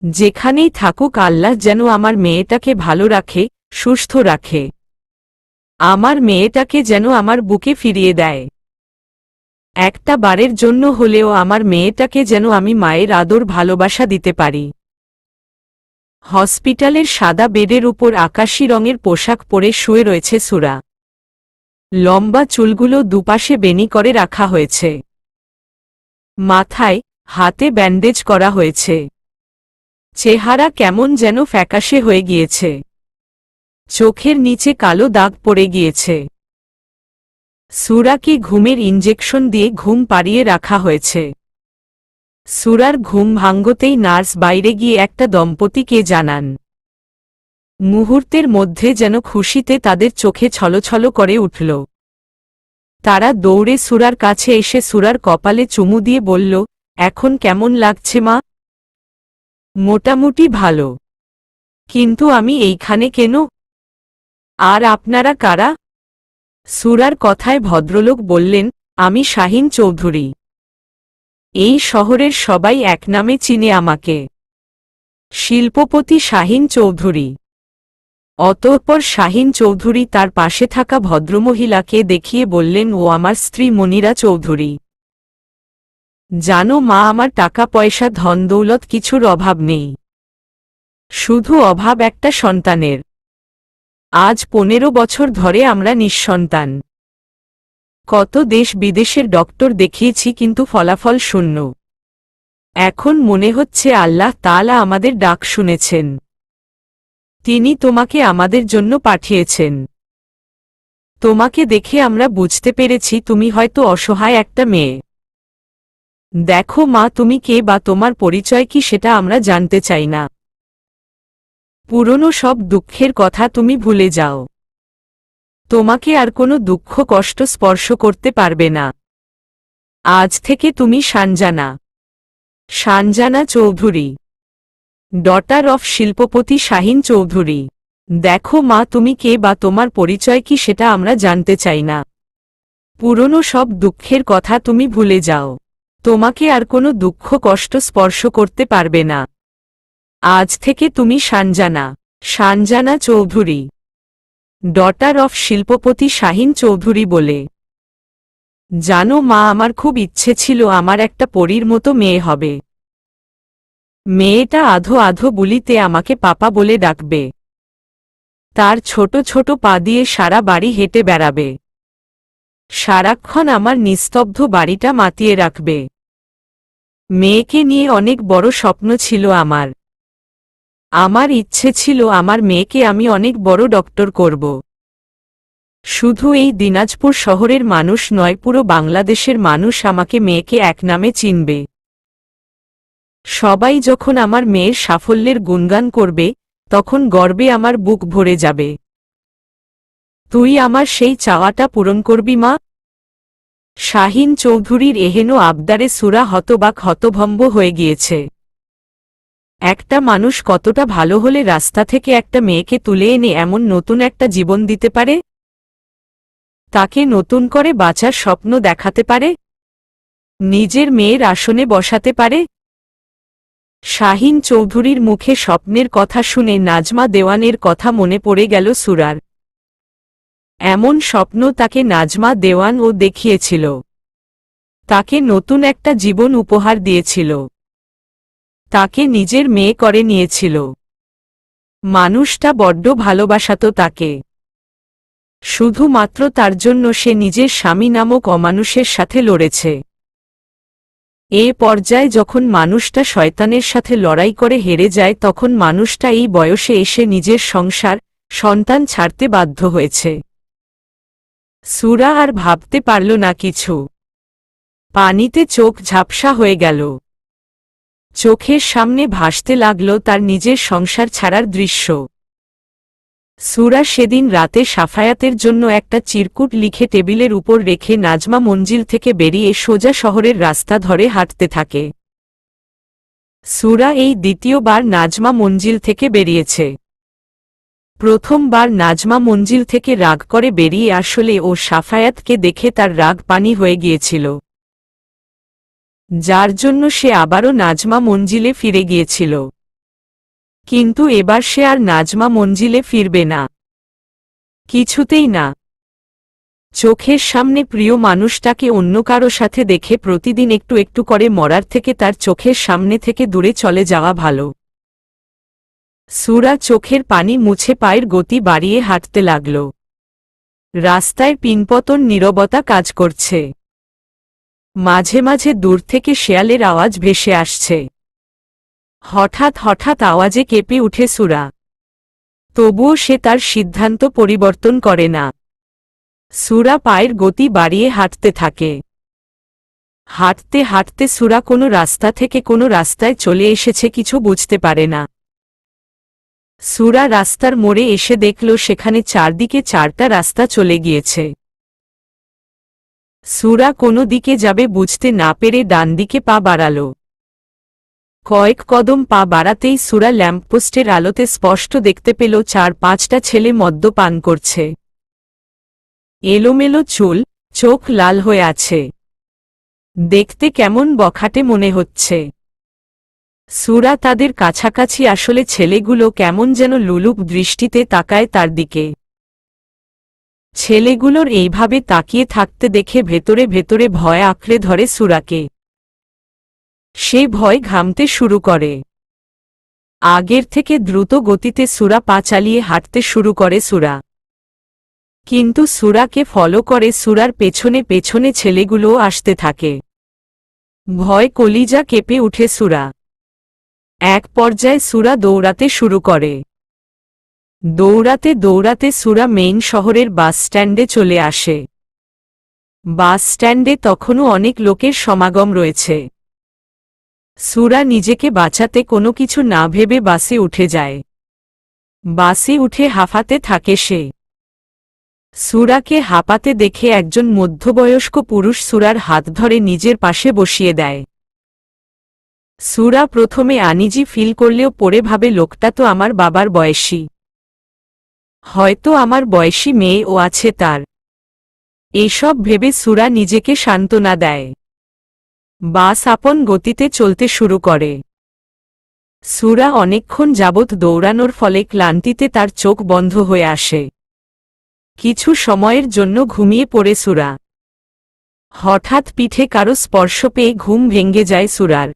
যেখানেই থাকুক আল্লাহ যেন আমার মেয়েটাকে ভালো রাখে, সুস্থ রাখে। আমার মেয়েটাকে যেন আমার বুকে ফিরিয়ে দেয়। একটা বারের জন্য হলেও আমার মেয়েটাকে যেন আমি মায়ের আদর ভালোবাসা দিতে পারি। হসপিটালের সাদা বেডের উপর আকাশী রঙের পোশাক পরে শুয়ে রয়েছে সুরা। লম্বা চুলগুলো দুপাশে বেনি করে রাখা হয়েছে। মাথায়, হাতে ব্যান্ডেজ করা হয়েছে। চেহারা কেমন যেন ফ্যাকাশে হয়ে গিয়েছে। চোখের নিচে কালো দাগ পড়ে গিয়েছে। সুরাকে ঘুমের ইনজেকশন দিয়ে ঘুম পাড়িয়ে রাখা হয়েছে। সুরার ঘুম ভাঙ্গতেই নার্স বাইরে গিয়ে একটা দম্পতিকে জানান। মুহূর্তের মধ্যে যেন খুশিতে তাদের চোখে ছলছল করে উঠল। তারা দৌড়ে সুরার কাছে এসে সুরার কপালে চুমু দিয়ে বলল, এখন কেমন লাগছে মা? মোটামুটি ভালো। কিন্তু আমি এইখানে কেন? আর আপনারা কারা? সুরার কথায় ভদ্রলোক বললেন, আমি শাহিন চৌধুরী। এই শহরের সবাই এক নামে চিনে আমাকে, শিল্পপতি শাহিন চৌধুরী। অতঃপর শাহিন চৌধুরী তার পাশে থাকা ভদ্রমহিলাকে দেখিয়ে বললেন, ও আমার স্ত্রী মনিরা চৌধুরী। জানো মা, আমার টাকা পয়সা ধন দৌলত কিছুর অভাব নেই, শুধু অভাব একটা সন্তানের। আজ 15 বছর ধরে আমরা নিঃসন্তান। কত দেশ বিদেশের ডক্টর দেখিয়েছি, কিন্তু ফলাফল শূন্য। এখন মনে হচ্ছে আল্লাহ তাআলা আমাদের ডাক শুনেছেন, তিনি তোমাকে আমাদের জন্য পাঠিয়েছেন। তোমাকে দেখে আমরা বুঝতে পেরেছি তুমি হয়তো অসহায় একটা মেয়ে। দেখো মা, তুমি কে বা তোমার পরিচয় কি সেটা আমরা জানতে চাই না। পুরনো সব দুঃখের কথা তুমি ভুলে যাও। তোমাকে আর কোনো দুঃখ কষ্ট স্পর্শ করতে পারবে না। আজ থেকে তুমি সানজানা চৌধুরী, ডটার অফ শিল্পপতি শাহিন চৌধুরী। দেখো মা, তুমি কে বা তোমার পরিচয় কি সেটা আমরা জানতে চাই না। পুরনো সব দুঃখের কথা তুমি ভুলে যাও। তোমাকে আর কোনো দুঃখ কষ্ট স্পর্শ করতে পারবে না। আজ থেকে তুমি সানজানা চৌধুরী, ডটার অফ শিল্পপতি শাহিন চৌধুরী বলে। জানো মা, আমার খুব ইচ্ছে ছিল আমার একটা পরীর মতো মেয়ে হবে। মেয়েটা আধো আধো বুলিতে আমাকে পাপা বলে ডাকবে। তার ছোট ছোট পা দিয়ে সারা বাড়ি হেঁটে বেড়াবে। সারাক্ষণ আমার নিস্তব্ধ বাড়িটা মাতিয়ে রাখবে। মেয়েকে নিয়ে অনেক বড় স্বপ্ন ছিল আমার। আমার ইচ্ছে ছিল আমার মেয়েকে আমি অনেক বড় ডক্টর করব। শুধু এই দিনাজপুর শহরের মানুষ নয়, পুরো বাংলাদেশের মানুষ আমাকে মেয়েকে এক নামে চিনবে। সবাই যখন আমার মেয়ের সাফল্যের গুণগান করবে, তখন গর্বে আমার বুক ভরে যাবে। তুই আমার সেই চাওয়াটা পূরণ করবি মা? শাহিন চৌধুরীর এহেন আবদারে সুরা হতবাক হতভম্ব হয়ে গিয়েছে। একটা মানুষ কতটা ভালো হলে রাস্তা থেকে একটা মেয়েকে তুলে এনে এমন নতুন একটা জীবন দিতে পারে, তাকে নতুন করে বাঁচার স্বপ্ন দেখাতে পারে, নিজের মেয়ের আসনে বসাতে পারে। শাহিন চৌধুরীর মুখে স্বপ্নের কথা শুনে নাজমা দেওয়ানের কথা মনে পড়ে গেল সুরার। এমন স্বপ্ন তাকে নাজমা দেওয়ানও দেখিয়েছিল, তাকে নতুন একটা জীবন উপহার দিয়েছিল, তাকে নিজের মেয়ে করে নিয়েছিল। মানুষটা বড্ড ভালোবাসাত তাকে। শুধুমাত্র তার জন্য সে নিজের স্বামী নামক অমানুষের সাথে লড়েছে। এ পর্যায়ে যখন মানুষটা শয়তানের সাথে লড়াই করে হেরে যায়, তখন মানুষটা এই বয়সে এসে নিজের সংসার সন্তান ছাড়তে বাধ্য হয়েছে। সুরা আর ভাবতে পারল না কিছু। পানিতে চোখ ঝাপসা হয়ে গেল। চোখের সামনে ভাসতে লাগল তার নিজের সংসার ছাড়ার দৃশ্য। সুরা সেদিন রাতে সাফায়াতের জন্য একটা চিরকুট লিখে টেবিলের উপর রেখে নাজমা মঞ্জিল থেকে বেরিয়ে সোজা শহরের রাস্তা ধরে হাঁটতে থাকে। সুরা এই দ্বিতীয়বার নাজমা মঞ্জিল থেকে বেরিয়েছে। প্রথমবার নাজমা মঞ্জিল থেকে রাগ করে বেরিয়ে আসলে ও সাফায়াতকে দেখে তার রাগ পানি হয়ে গিয়েছিল, যার জন্য সে আবারও নাজমা মঞ্জিলে ফিরে গিয়েছিল। কিন্তু এবার সে আর নাজমা মঞ্জিলে ফিরবে না, কিছুতেই না। চোখের সামনে প্রিয় মানুষটাকে অন্য কারো সাথে দেখে প্রতিদিন একটু একটু করে মরার থেকে তার চোখের সামনে থেকে দূরে চলে যাওয়া ভালো। সুরা চোখের পানি মুছে পায়ের গতি বাড়িয়ে হাঁটতে লাগল। রাস্তায় পিনপতন নীরবতা কাজ করছে। মাঝে মাঝে দূর থেকে শেয়ালের আওয়াজ ভেসে আসছে। হঠাৎ হঠাৎ আওয়াজে কেঁপে উঠে সুরা। তবুও সে তার সিদ্ধান্ত পরিবর্তন করে না। সুরা পায়ের গতি বাড়িয়ে হাঁটতে থাকে। হাঁটতে হাঁটতে সুরা কোনো রাস্তা থেকে কোনো রাস্তায় চলে এসেছে, কিছু বুঝতে পারে না। সুরা রাস্তার মোড়ে এসে দেখল সেখানে চারদিকে চারটা রাস্তা চলে গিয়েছে। সুরা কোনো দিকে যাবে বুঝতে না পেরে ডান দিকে পা বাড়াল। কয়েক কদম পা বাড়াতেই সুরা ল্যাম্পপোস্টের আলোতে স্পষ্ট দেখতে পেল 4-5টা ছেলে মদ্যপান করছে। এলোমেলো চুল, চোখ লাল হয়ে আছে, দেখতে কেমন বখাটে মনে হচ্ছে। সুরা তাদের কাছাকাছি আসলে ছেলেগুলো কেমন যেন লুলুপ দৃষ্টিতে তাকায় তার দিকে। ছেলেগুলোর এইভাবে তাকিয়ে থাকতে দেখে ভেতরে ভেতরে ভয় আঁকড়ে ধরে সুরাকে। সে ভয় ঘামতে শুরু করে। আগের থেকে দ্রুত গতিতে সুরা পা চালিয়ে হাঁটতে শুরু করে সুরা। কিন্তু সুরাকে ফলো করে সুরার পেছনে পেছনে ছেলেগুলোও আসতে থাকে। ভয় কলিজা কেঁপে উঠে সুরা। এক পর্যায়ে সুরা দৌড়াতে শুরু করে। দৌড়াতে দৌড়াতে সুরা মেইন শহরের বাস স্ট্যান্ডে চলে আসে। বাস স্ট্যান্ডে তখনও অনেক লোকের সমাগম রয়েছে। সুরা নিজেকে বাঁচাতে কোনো কিছু না ভেবে বাসে উঠে যায়। বাসে উঠে হাঁফাতে থাকে সে। সুরাকে হাঁপাতে দেখে একজন মধ্যবয়স্ক পুরুষ সুরার হাত ধরে নিজের পাশে বসিয়ে দেয়। সুরা প্রথমে আনিজি ফিল করলেও পরে ভাবে লোকটা তো আমার বাবার বয়সী, হয়তো আমার বয়সী মেয়েও আছে তার। এসব ভেবে সুরা নিজেকে সান্ত্বনা দেয়। বাস আপন গতিতে চলতে শুরু করে। সুরা অনেকক্ষণ যাবৎ দৌড়ানোর ফলে ক্লান্তিতে তার চোখ বন্ধ হয়ে আসে। কিছু সময়ের জন্য ঘুমিয়ে পড়ে সুরা। হঠাৎ পিঠে কারো স্পর্শ পেয়ে ঘুম ভেঙে যায় সুরার।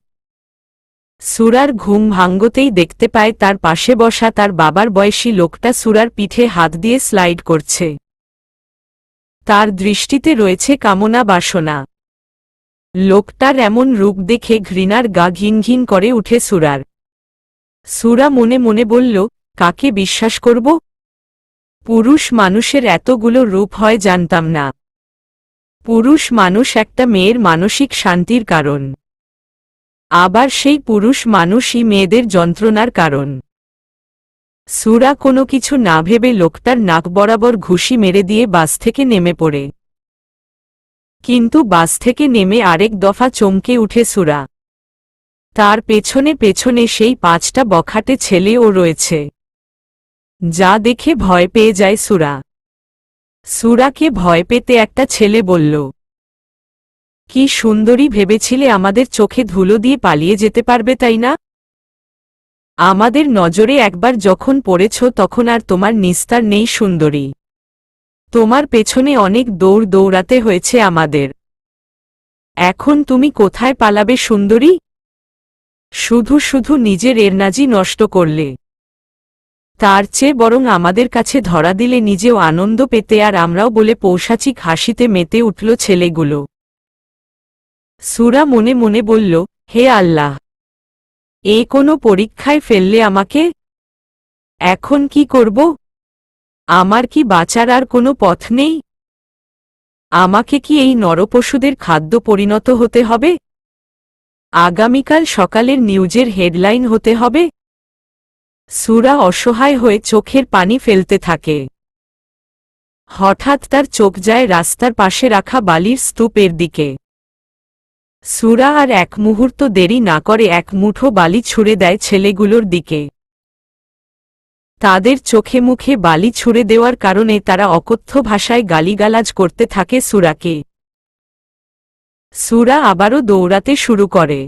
সুরার ঘুম ভাঙ্গতেই দেখতে পায় তার পাশে বসা তার বাবার বয়সী লোকটা সুরার পিঠে হাত দিয়ে স্লাইড করছে। তার দৃষ্টিতে রয়েছে কামনা বাসনা। লোকটার এমন রূপ দেখে ঘৃণার গা ঘিন ঘিন করে উঠে সুরার। সুরা মনে মনে বলল, কাকে বিশ্বাস করব? পুরুষ মানুষের এতগুলো রূপ হয় জানতাম না। পুরুষ মানুষ একটা মেয়ের মানসিক শান্তির কারণ, আবার সেই পুরুষ মানুষই মেয়েদের যন্ত্রণার কারণ। সুরা কোনো কিছু না ভেবে লোকটার নাক বরাবর ঘুষি মেরে দিয়ে বাস থেকে নেমে পড়ে। কিন্তু বাস থেকে নেমে আরেক দফা চমকে উঠে সুরা। তার পেছনে পেছনে সেই 5টা বখাটে ছেলেও রয়েছে, যা দেখে ভয় পেয়ে যায় সুরা। সুরাকে ভয় পেতে একটা ছেলে বলল, কি সুন্দরী ভেবেছিলে আমাদের চোখে ধুলো দিয়ে পালিয়ে যেতে পারবে তাই না? আমাদের নজরে একবার যখন পড়েছ তখন আর তোমার নিস্তার নেই সুন্দরী। তোমার পেছনে অনেক দৌড় দৌড়াতে হয়েছে আমাদের। এখন তুমি কোথায় পালাবে সুন্দরী? শুধু শুধু নিজের এরনাজি নষ্ট করলে। তার চেয়ে বরং আমাদের কাছে ধরা দিলে নিজেও আনন্দ পেতে আর আমরাও, বলে পৌশাচিক হাসিতে মেতে উঠল ছেলেগুলো। সুরা মনে মনে বলল, হে আল্লাহ, এ কোনো পরীক্ষায় ফেললে আমাকে? এখন কি করব? আমার কি বাঁচার আর কোনো পথ নেই? আমাকে কি এই নরপশুদের খাদ্য পরিণত হতে হবে? আগামীকাল সকালের নিউজের হেডলাইন হতে হবে? সুরা অসহায় হয়ে চোখের পানি ফেলতে থাকে। হঠাৎ তার চোখ যায় রাস্তার পাশে রাখা বালির স্তূপের দিকে। সুরা আর এক মুহূর্ত দেরি না করে এক মুঠো বালি ছুঁড়ে দেয় ছেলেগুলোর দিকে। তাদের চোখে মুখে বালি ছুঁড়ে দেওয়ার কারণে তারা অকথ্য ভাষায় গালিগালাজ করতে থাকে সুরাকে। সুরা আবারও দৌড়াতে শুরু করে।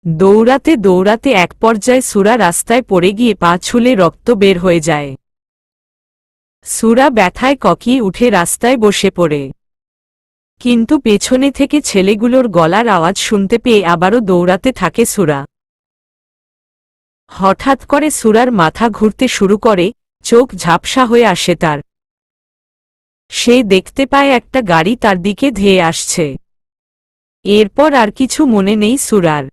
দৌড়াতে দৌড়াতে এক পর্যায়ে সুরা রাস্তায় পড়ে গিয়ে পা ছুলে রক্ত বের হয়ে যায়। সুরা ব্যথায় ককিয়ে উঠে রাস্তায় বসে পড়ে। কিন্তু পেছনে থেকে ছেলেগুলোর গলার আওয়াজ শুনতে পেয়ে আবারও দৌড়াতে থাকে সুরা। হঠাৎ করে সুরার মাথা ঘুরতে শুরু করে, চোখ ঝাপসা হয়ে আসে তার। সে দেখতে পায় একটা গাড়ি তার দিকে ধেয়ে আসছে। এরপর আর কিছু মনে নেই সুরার।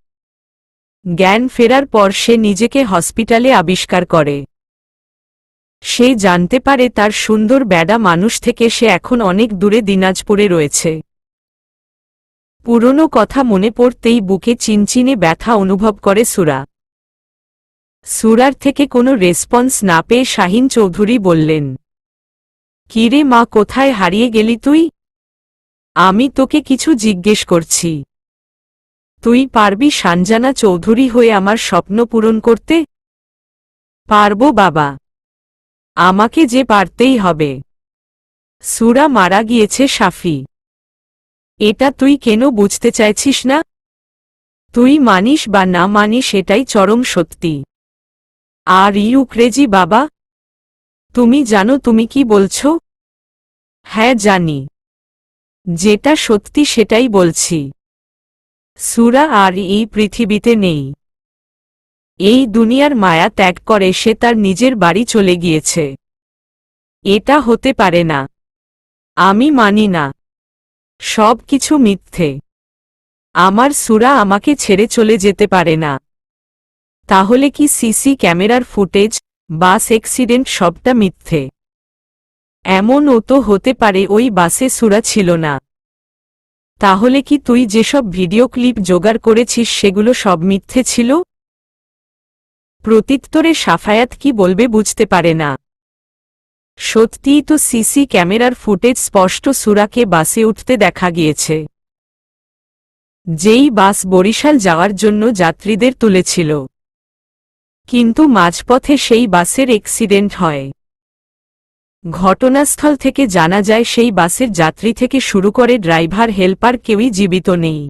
জ্ঞান ফেরার পর সে নিজেকে হসপিটালে আবিষ্কার করে। সে জানতে পারে তার সুন্দর ব্যাডা মানুষ থেকে সে এখন অনেক দূরে দিনাজপুরে রয়েছে। পুরনো কথা মনে পড়তেই বুকে চিনচিনে ব্যথা অনুভব করে সুরা। সুরার থেকে কোনো রেসপন্স না পেয়ে শাহিন চৌধুরী বললেন, কিরে মা, কোথায় হারিয়ে গেলি তুই? আমি তোকে কিছু জিজ্ঞেস করছি। তুই পারবি সানজানা চৌধুরী হয়ে আমার স্বপ্ন পূরণ করতে? পারবো বাবা, আমাকে যে পারতেই হবে। সুরা মারা গিয়েছে শাফি, এটা তুই কেন বুঝতে চাইছিস না? তুই মানিস বা না মানিস, এটাই চরম সত্যি। আর ইউ ক্রেজি বাবা? তুমি জানো তুমি কি বলছো? হ্যাঁ জানি, যেটা সত্যি সেটাই বলছি। সুরা আর এই পৃথিবীতে নেই। এই দুনিয়ার মায়া ত্যাগ করে সে তার নিজের বাড়ি চলে গিয়েছে। এটা হতে পারে না, আমি মানি না, সব কিছু মিথ্যে। আমার সুরা আমাকে ছেড়ে চলে যেতে পারে না। তাহলে কি সিসি ক্যামেরার ফুটেজ, বাস অ্যাক্সিডেন্ট সবটা মিথ্যে? এমনও তো হতে পারে ওই বাসে সুরা ছিল না। তাহলে কি তুই যেসব ভিডিও ক্লিপ জোগাড় করেছিস সেগুলো সব মিথ্যে ছিল? প্রত্যুত্তরে সাফায়াত কি বলবে বুঝতে পারে না। সত্যিই তো সিসি ক্যামেরার ফুটেজ স্পষ্ট সুরাকে বাসে উঠতে দেখা গিয়েছে, যেই বাস বরিশাল যাওয়ার জন্য যাত্রীদের তুলেছিল। কিন্তু মাঝপথে সেই বাসের অ্যাক্সিডেন্ট হয়। ঘটনাস্থল থেকে জানা যায় সেই বাসের যাত্রী থেকে শুরু করে ড্রাইভার হেল্পার কেউই জীবিত নেই।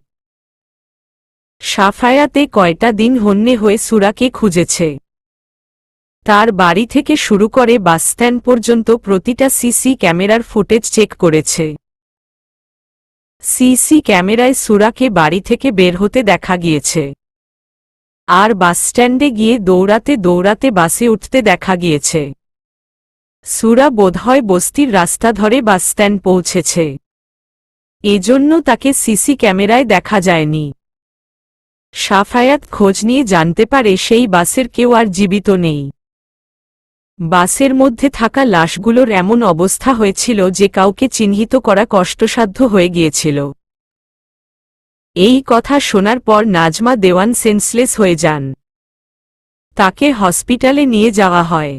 সাফায়াতে কয়টা দিন হন্যে হয়ে সুরাকে খুঁজেছে। তার বাড়ি থেকে শুরু করে বাসস্ট্যান্ড পর্যন্ত প্রতিটা সিসি ক্যামেরার ফুটেজ চেক করেছে। সিসি ক্যামেরায় সুরাকে বাড়ি থেকে বের হতে দেখা গিয়েছে, আর বাসস্ট্যান্ডে গিয়ে দৌড়াতে দৌড়াতে বাসে উঠতে দেখা গিয়েছে। সুরা বোধহয় বস্তির রাস্তা ধরে বাসস্ট্যান্ড পৌঁছেছে, এজন্য তাকে সিসি ক্যামেরায় দেখা যায়নি। সাফায়াত খোঁজ নিয়ে জানতে পারে সেই বাসের কেউ আর জীবিত নেই। বাসের মধ্যে থাকা লাশগুলোর এমন অবস্থা হয়েছিল যে কাউকে চিহ্নিত করা কষ্টসাধ্য হয়ে গিয়েছিল। এই কথা শোনার পর নাজমা দেওয়ান সেন্সলেস হয়ে যান। তাকে হসপিটালে নিয়ে যাওয়া হয়।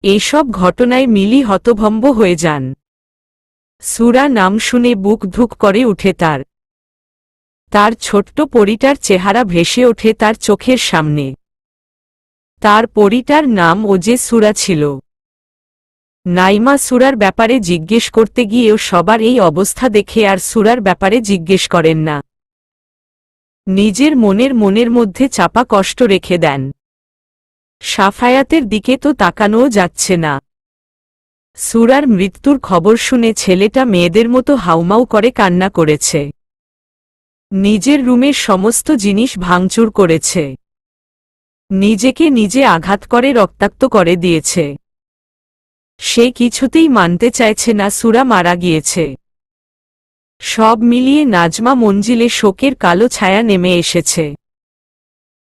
এসব ঘটনায় মিলি হতভম্ব হয়ে যান। সুরা নাম শুনে বুক ধুক করে উঠে তার। তার ছোট্ট পরীটার চেহারা ভেসে ওঠে তার চোখের সামনে। তার পরীটার নাম ওজে সুরা ছিল। নাইমা সুরার ব্যাপারে জিজ্ঞেস করতে গিয়েও সবার এই অবস্থা দেখে আর সুরার ব্যাপারে জিজ্ঞেস করেন না। নিজের মনের মধ্যে চাপা কষ্ট রেখে দেন। সাফায়াতের দিকে তো তাকানোও যাচ্ছে না। সুরার মৃত্যুর খবর শুনে ছেলেটা মেয়েদের মতো হাউমাউ করে কান্না করেছে। নিজের রুমের সমস্ত জিনিস ভাঙচুর করেছে। নিজেকে নিজে আঘাত করে রক্তাক্ত করে দিয়েছে। সে কিছুতেই মানতে চাইছে না সুরা মারা গিয়েছে। সব মিলিয়ে নাজমা মঞ্জিলে শোকের কালো ছায়া নেমে এসেছে।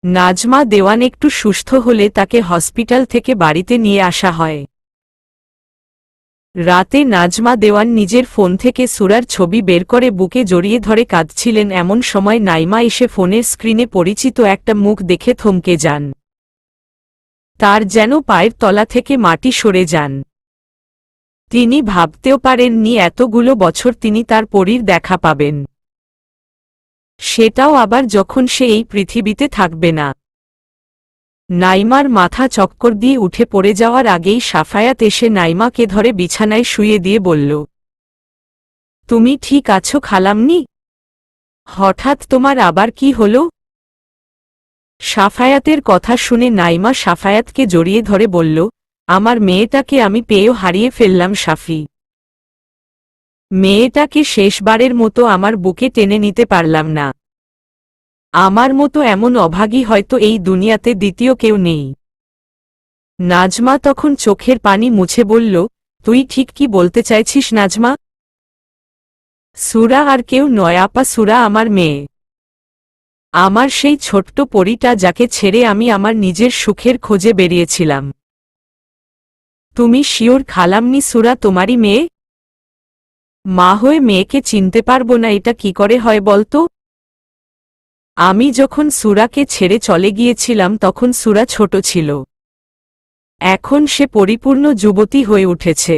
নাজমা দেওয়ান একটু সুস্থ হলে তাকে হসপিটাল থেকে বাড়িতে নিয়ে আসা হয়। রাতে নাজমা দেওয়ান নিজের ফোন থেকে সুরার ছবি বের করে বুকে জড়িয়ে ধরে কাঁদছিলেন। এমন সময় নাইমা এসে ফোনের স্ক্রিনে পরিচিত একটা মুখ দেখে থমকে যান। তার যেন পায়ের তলা থেকে মাটি সরে যান। তিনি ভাবতেও পারেননি এতগুলো বছর তিনি তার পরীর দেখা পাবেন, সেটাও আবার যখন সে এই পৃথিবীতে থাকবে না। নাইমার মাথা চক্কর দিয়ে উঠে পড়ে যাওয়ার আগেই সাফায়াত এসে নাইমাকে ধরে বিছানায় শুইয়ে দিয়ে বলল, তুমি ঠিক আছো খালাম্নি? হঠাৎ তোমার আবার কি হলো? সাফায়াতের কথা শুনে নাইমা সাফায়াতকে জড়িয়ে ধরে বলল, আমার মেয়েটাকে আমি পেয়েও হারিয়ে ফেললাম সাফি। মেয়েটাকে শেষবারের মতো আমার বুকে টেনে নিতে পারলাম না। আমার মতো এমন অভাগী হয়তো এই দুনিয়াতে দ্বিতীয় কেউ নেই। নাজমা তখন চোখের পানি মুছে বলল, তুই ঠিক কি বলতে চাইছিস নাজমা? সুরা আর কেউ নয় আপা, সুরা আমার মেয়ে। আমার সেই ছোট্ট পরীটা যাকে ছেড়ে আমি আমার নিজের সুখের খোঁজে বেরিয়েছিলাম। তুমি শিওর খালাম্নি সুরা তোমারই মেয়ে? মা হয়ে মেয়েকে চিনতে পারবো না, এটা কি করে হয় বলতো? আমি যখন সুরাকে ছেড়ে চলে গিয়েছিলাম তখন সুরা ছোট ছিল। এখন সে পরিপূর্ণ যুবতী হয়ে উঠেছে।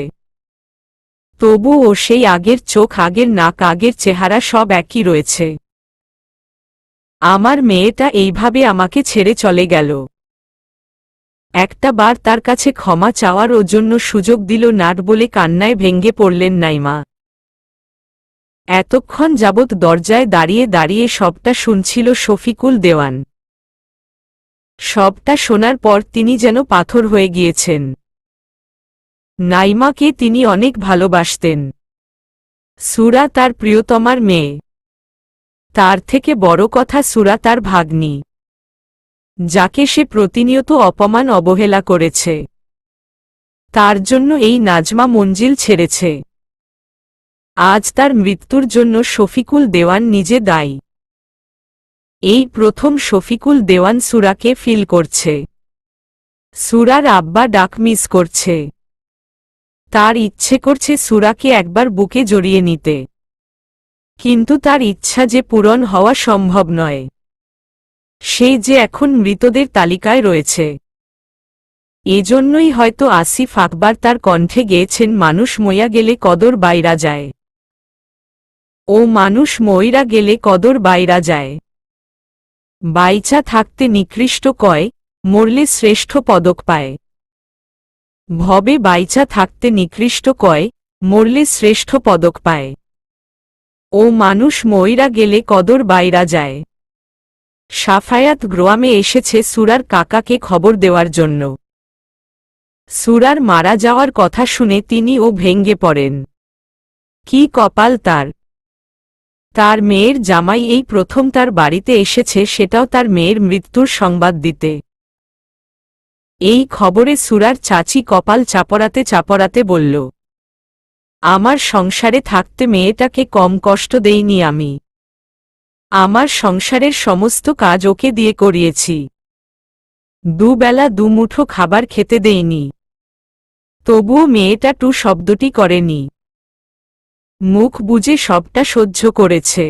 তবুও সেই আগের চোখ, আগের নাক, আগের চেহারা সব একই রয়েছে। আমার মেয়েটা এইভাবে আমাকে ছেড়ে চলে গেল। একটা বার তার কাছে ক্ষমা চাওয়ার ও জন্য সুযোগ দিল না বলে কান্নায় ভেঙে পড়লেন নাইমা। এতক্ষণ যাবৎ দরজায় দাঁড়িয়ে দাঁড়িয়ে সবটা শুনছিল শফিকুল দেওয়ান। সবটা শোনার পর তিনি যেন পাথর হয়ে গিয়েছেন। নাইমাকে তিনি অনেক ভালোবাসতেন। সুরা তার প্রিয়তমার মেয়ে। তার থেকে বড় কথা, সুরা তার ভাগ্নি, যাকে সে প্রতিনিয়ত অপমান অবহেলা করেছে। তার জন্য এই নাজমা মঞ্জিল ছেড়েছে। আজ তার মৃত্যুর জন্য শফিকুল দেওয়ান নিজে দায়ী। এই প্রথম শফিকুল দেওয়ান সুরাকে ফিল করছে। সুরার আব্বা ডাক মিস করছে। তার ইচ্ছে করছে সুরাকে একবার বুকে জড়িয়ে নিতে, কিন্তু তার ইচ্ছা যে পূরণ হওয়া সম্ভব নয়। সে যে এখন মৃতদের তালিকায় রয়েছে। এজন্যই হয়তো আসিফ আকবর তার কণ্ঠে গেয়েছেন, মানুষ মইয়া গেলে কদর বাইরা যায়। ও মানুষ মইরা গেলে কদর বাইরা যায়। বাইচা থাকতে নিকৃষ্ট কয়, মরলে শ্রেষ্ঠ পদক পায়। ভবে বাইচা থাকতে নিকৃষ্ট কয়, মরলে শ্রেষ্ঠ পদক পায়। ও মানুষ মইরা গেলে কদর বাইরা যায়। সাফায়াত গ্রামে এসেছে সুরার কাকাকে খবর দেওয়ার জন্য। সুরার মারা যাওয়ার কথা শুনে তিনিও ভেঙ্গে পড়েন। কি কপাল তার! তার মেয়ের জামাই এই প্রথম তার বাড়িতে এসেছে, সেটাও তার মেয়ের মৃত্যুর সংবাদ দিতে। এই খবরে সুরার চাচি কপাল চাপড়াতে চাপড়াতে বলল, আমার সংসারে থাকতে মেয়েটাকে কম কষ্ট দেইনি আমি। আমার সংসারের সমস্ত কাজ ওকে দিয়ে করিয়েছি। দুবেলা দুমুঠো খাবার খেতে দেইনি, তবুও মেয়েটা টু শব্দটি করেনি। মুখ বুজে সবটা সহ্য করেছে।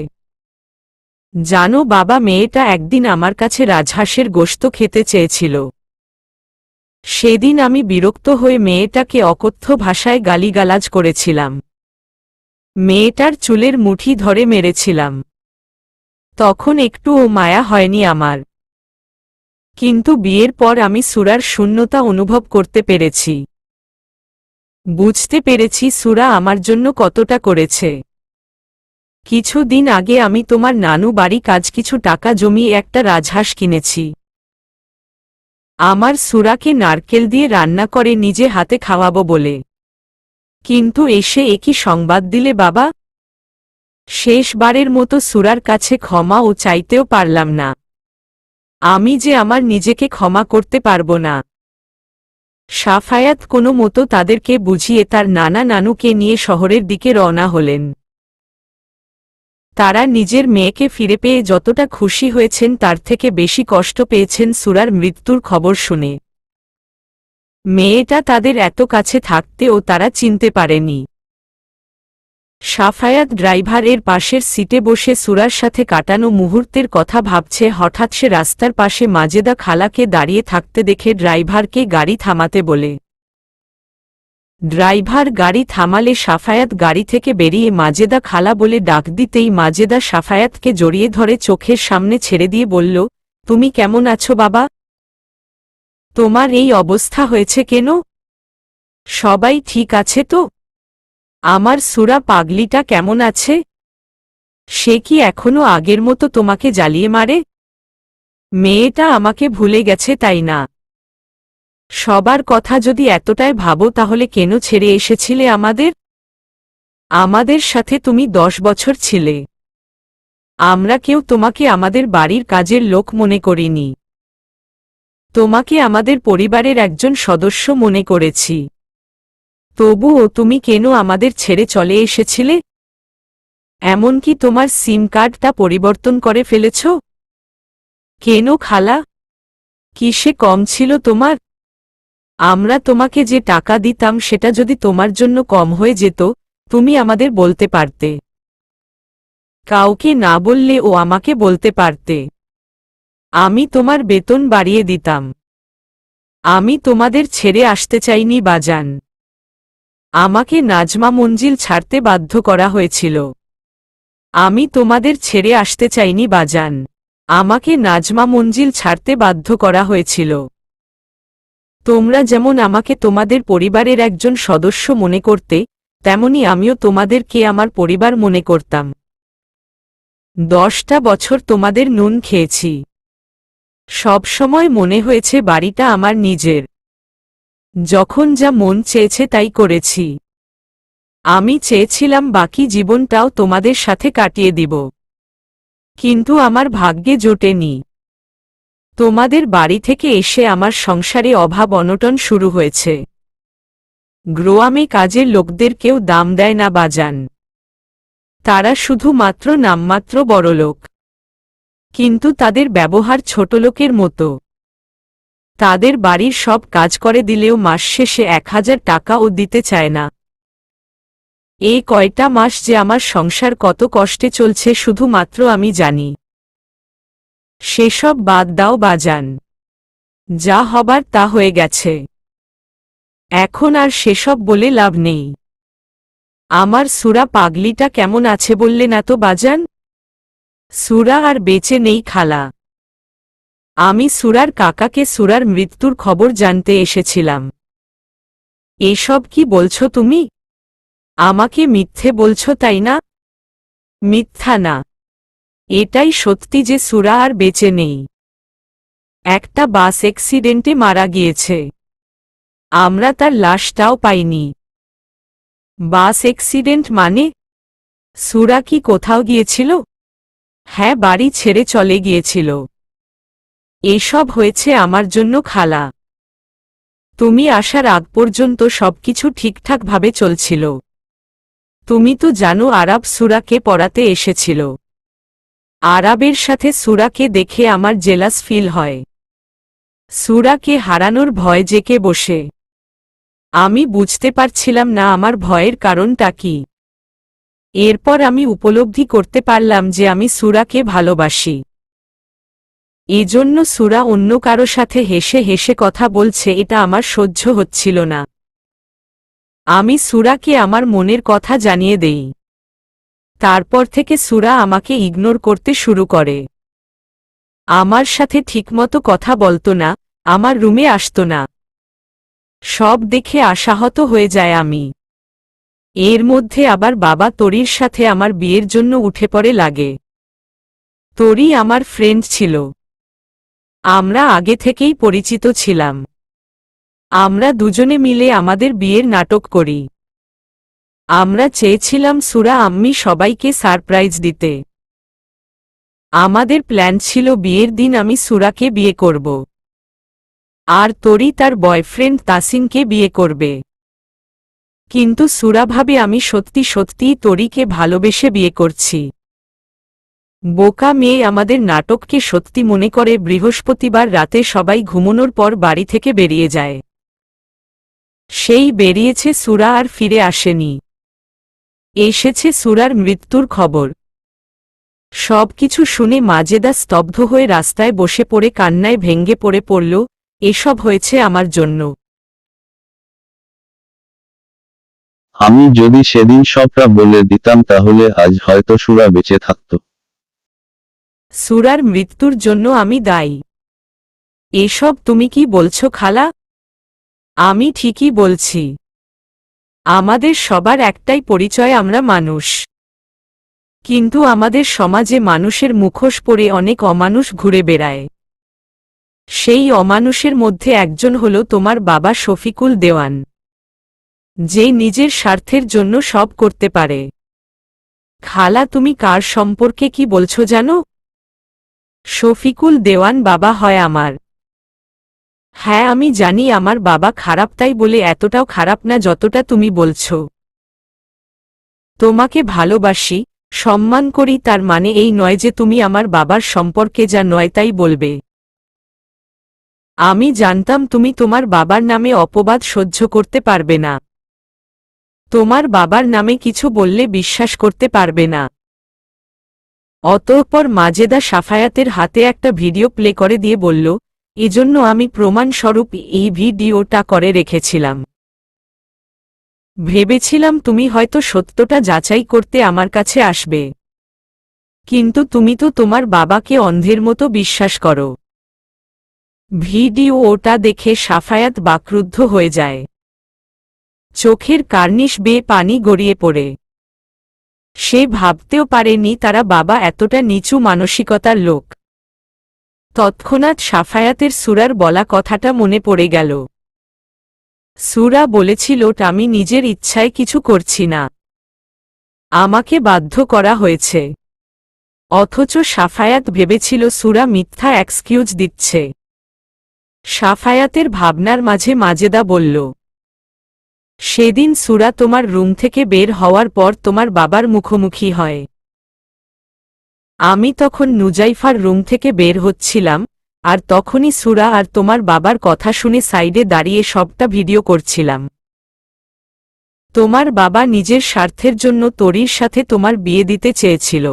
জানো বাবা, মেয়েটা একদিন আমার কাছে রাজহাঁসের গোশত খেতে চেয়েছিল। সেদিন আমি বিরক্ত হয়ে মেয়েটাকে অকথ্য ভাষায় গালিগালাজ করেছিলাম। মেয়েটার চুলের মুঠি ধরে মেরেছিলাম। তখন একটুও মায়া হয়নি আমার। কিন্তু বিয়ের পর আমি সুরার শূন্যতা অনুভব করতে পেরেছি। বুঝতে পেরেছি সুরা আমার জন্য কতটা করেছে। কিছুদিন আগে আমি তোমার নানু বাড়ি কাজ কিছু টাকা জমিয়ে একটা রাজহাঁস কিনেছি। আমার সুরাকে নারকেল দিয়ে রান্না করে নিজে হাতে খাওয়াবো বলে। কিন্তু এসে একই সংবাদ দিলে বাবা। শেষবারের মতো সুরার কাছে ক্ষমা ও চাইতেও পারলাম না। আমি যে আমার নিজেকে ক্ষমা করতে পারব না। সাফায়াত কোনো মতো তাদেরকে বুঝিয়ে তার নানা নানুকে নিয়ে শহরের দিকে রওনা হলেন। তারা নিজের মেয়েকে ফিরে পেয়ে যতটা খুশি হয়েছেন তার থেকে বেশি কষ্ট পেয়েছেন সুরার মৃত্যুর খবর শুনে। মেয়েটা তাদের এত কাছে থাকতেও তারা চিনতে পারেনি। সাফায়াত ড্রাইভারের পাশের সিটে বসে সুরার সাথে কাটানো মুহূর্তের কথা ভাবছে। হঠাৎ সে রাস্তার পাশে মাজেদা খালাকে দাঁড়িয়ে থাকতে দেখে ড্রাইভারকে গাড়ি থামাতে বলে। ড্রাইভার গাড়ি থামালে সাফায়াত গাড়ি থেকে বেরিয়ে মাজেদা খালা বলে ডাক দিতেই মাজেদা সাফায়াতকে জড়িয়ে ধরে চোখের সামনে ছেড়ে দিয়ে বলল, তুমি কেমন আছো বাবা? তোমার এই অবস্থা হয়েছে কেন? সবাই ঠিক আছে তো? আমার সুরা পাগলিটা কেমন আছে? সে কি এখনো আগের মতো তোমাকে জ্বালিয়ে মারে? মেয়েটা আমাকে ভুলে গেছে তাই না? সবার কথা যদি এতটাই ভাবো তাহলে কেন ছেড়ে এসেছিলে আমাদের? আমাদের সাথে তুমি 10 বছর ছিলে। আমরা কেউ তোমাকে আমাদের বাড়ির কাজের লোক মনে করিনি। তোমাকে আমাদের পরিবারের একজন সদস্য মনে করেছি। তবুও তুমি কেন আমাদের ছেড়ে চলে এসেছিলে? এমনকি তোমার সিম কার্ডটা পরিবর্তন করে ফেলেছ? কেন খালা? কিসে কম ছিল তোমার? আমরা তোমাকে যে টাকা দিতাম সেটা যদি তোমার জন্য কম হয়ে যেত, তুমি আমাদের বলতে পারতে। কাউকে না বললে ও আমাকে বলতে পারতে। আমি তোমার বেতন বাড়িয়ে দিতাম। আমি তোমাদের ছেড়ে আসতে চাইনি বাজান। আমাকে নাজমা মঞ্জিল ছাড়তে বাধ্য করা হয়েছিল। আমি তোমাদের ছেড়ে আসতে চাইনি বাজান। আমাকে নাজমা মঞ্জিল ছাড়তে বাধ্য করা হয়েছিল। তোমরা যেমন আমাকে তোমাদের পরিবারের একজন সদস্য মনে করতে, তেমনি আমিও তোমাদেরকে আমার পরিবার মনে করতাম। 10টা বছর তোমাদের নুন খেয়েছি। সব সময় মনে হয়েছে বাড়িটা আমার নিজের। যখন যা মন চেয়েছে তাই করেছি। আমি চেয়েছিলাম বাকি জীবনটাও তোমাদের সাথে কাটিয়ে দিব, কিন্তু আমার ভাগ্যে জোটেনি। তোমাদের বাড়ি থেকে এসে আমার সংসারে অভাব অনটন শুরু হয়েছে। গ্রামে কাজের লোকদের কেউ দাম দেয় না বাজান। তারা শুধুমাত্র নামমাত্র বড়লোক, কিন্তু তাদের ব্যবহার ছোটলোকের মতো। তাদের বাড়ির সব কাজ করে দিলেও মাস শেষে 1000 টাকাও দিতে চায় না। এই কয়টা মাস যে আমার সংসার কত কষ্টে চলছে শুধুমাত্র আমি জানি। সেসব বাদ দাও বাজান। যা হবার তা হয়ে গেছে। এখন আর সেসব বলে লাভ নেই। আমার সুরা পাগলিটা কেমন আছে বললে না তো বাজান? সুরা আর বেঁচে নেই খালা। আমি সুরার কাকাকে সুরার মৃত্যুর খবর জানতে এসেছিলাম। এসব কি বলছো তুমি? আমাকে মিথ্যে বলছো তাই না? মিথ্যা না, এটাই সত্যি যে সুরা আর বেঁচে নেই। একটা বাস অ্যাক্সিডেন্টে মারা গিয়েছে। আমরা তার লাশটাও পাইনি। বাস অ্যাক্সিডেন্ট মানে? সুরা কি কোথাও গিয়েছিল? হ্যাঁ, বাড়ি ছেড়ে চলে গিয়েছিল। এসব হয়েছে আমার জন্য খালা। তুমি আসার আগ পর্যন্ত সবকিছু ঠিকঠাকভাবে চলছিল। তুমি তো জানো আরাব সুরাকে পড়াতে এসেছিল। আরাবের সাথে সুরাকে দেখে আমার জেলাস ফিল হয়। সুরাকে হারানোর ভয় জেকে বসে। আমি বুঝতে পারছিলাম না আমার ভয়ের কারণটা কি। এরপর আমি উপলব্ধি করতে পারলাম যে আমি সুরাকে ভালোবাসি। এজন্য সুরা অন্য কারো সাথে হেসে হেসে কথা বলছে, এটা আমার সহ্য হচ্ছিল না। আমি সুরাকে আমার মনের কথা জানিয়ে দেই। তারপর থেকে সুরা আমাকে ইগনোর করতে শুরু করে। আমার সাথে ঠিকমতো কথা বলতো না, আমার রুমে আসতো না। সব দেখে আশাহত হয়ে যায় আমি। এর মধ্যে আবার বাবা তরির সাথে আমার বিয়ের জন্য উঠে পড়ে লাগে। তরি আমার ফ্রেন্ড ছিল। আমরা আগে থেকেই পরিচিত ছিলাম। আমরা দুজনে মিলে আমাদের বিয়ের নাটক করি। আমরা চেয়েছিলাম সুরা আম্মি সবাইকে সারপ্রাইজ দিতে। আমাদের প্ল্যান ছিল বিয়ের দিন আমি সুরাকে বিয়ে করব, আর তরি তার বয়ফ্রেন্ড তাসিনকে বিয়ে করবে। কিন্তু সুরা ভাবে আমি সত্যি সত্যিই তরিকে ভালোবেসে বিয়ে করছি। বোকা মেয়ে আমাদের নাটককে সত্যি মনে করে বৃহস্পতিবার রাতে সবাই ঘুমানোর পর বাড়ি থেকে বেরিয়ে যায়। সেই বেরিয়েছে, সুরা আর ফিরে আসেনি। এসেছে সুরার মৃত্যুর খবর। সবকিছু শুনে মাজেদা স্তব্ধ হয়ে রাস্তায় বসে পড়ে কান্নায় ভেঙ্গে পড়ল। এসব হয়েছে আমার জন্য। আমি যদি সেদিন সবটা বলে দিতাম তাহলে আজ হয়তো সুরা বেঁচে থাকত। সুরার মৃত্যুর জন্য আমি দায়ী। এসব তুমি কি বলছো খালা? আমি ঠিকই বলছি। আমাদের সবার একটাই পরিচয়, আমরা মানুষ। কিন্তু আমাদের সমাজে মানুষের মুখোশ পরে অনেক অমানুষ ঘুরে বেড়ায়। সেই অমানুষের মধ্যে একজন হলো তোমার বাবা শফিকুল দেওয়ান, যে নিজের স্বার্থের জন্য সব করতে পারে। খালা, তুমি কার সম্পর্কে কি বলছো জানো? শফিকুল দেওয়ান বাবা হয় আমার। হ্যাঁ, আমি জানি আমার বাবা খারাপ, তাই বলে এতটাও খারাপ না যতটা তুমি বলছো। তোমাকে ভালোবাসি, সম্মান করি, তার মানে এই নয় যে তুমি আমার বাবার সম্পর্কে যা নয় তাই বলবে। আমি জানতাম তুমি তোমার বাবার নামে অপবাদ সহ্য করতে পারবে না। তোমার বাবার নামে কিছু বললে বিশ্বাস করতে পারবে না। অতঃপর মাজেদা সাফায়াতের হাতে একটা ভিডিও প্লে করে দিয়ে বলল, এজন্য আমি প্রমাণস্বরূপ এই ভিডিওটা করে রেখেছিলাম। ভেবেছিলাম তুমি হয়তো সত্যটা যাচাই করতে আমার কাছে আসবে, কিন্তু তুমি তো তোমার বাবাকে অন্ধের মতো বিশ্বাস করো। ভিডিওটা দেখে সাফায়াত বাকরুদ্ধ হয়ে যায়। চোখের কার্নিশ বেয়ে পানি গড়িয়ে পড়ে। সে ভাবতেও পারেনি তারা বাবা এতটা নিচু মানসিকতার লোক। তৎক্ষণাৎ সাফায়াতের সূরার বলা কথাটা মনে পড়ে গেল। সূরা বলেছিল, আমি নিজের ইচ্ছায় কিছু করছি না, আমাকে বাধ্য করা হয়েছে। অথচ সাফায়াত ভেবেছিল সূরা মিথ্যা এক্সকিউজ দিচ্ছে। সাফায়াতের ভাবনার মাঝে মাজেদা বলল, সেদিন সূরা তোমার রুম থেকে বের হওয়ার পর তোমার বাবার মুখোমুখি হয়। আমি তখন নুজাইফার রুম থেকে বের হচ্ছিলাম, আর তখনই সূরা আর তোমার বাবার কথা শুনে সাইডে দাঁড়িয়ে সবটা ভিডিও করছিলাম। তোমার বাবা নিজের স্বার্থের জন্য তরির সাথে তোমার বিয়ে দিতে চেয়েছিল।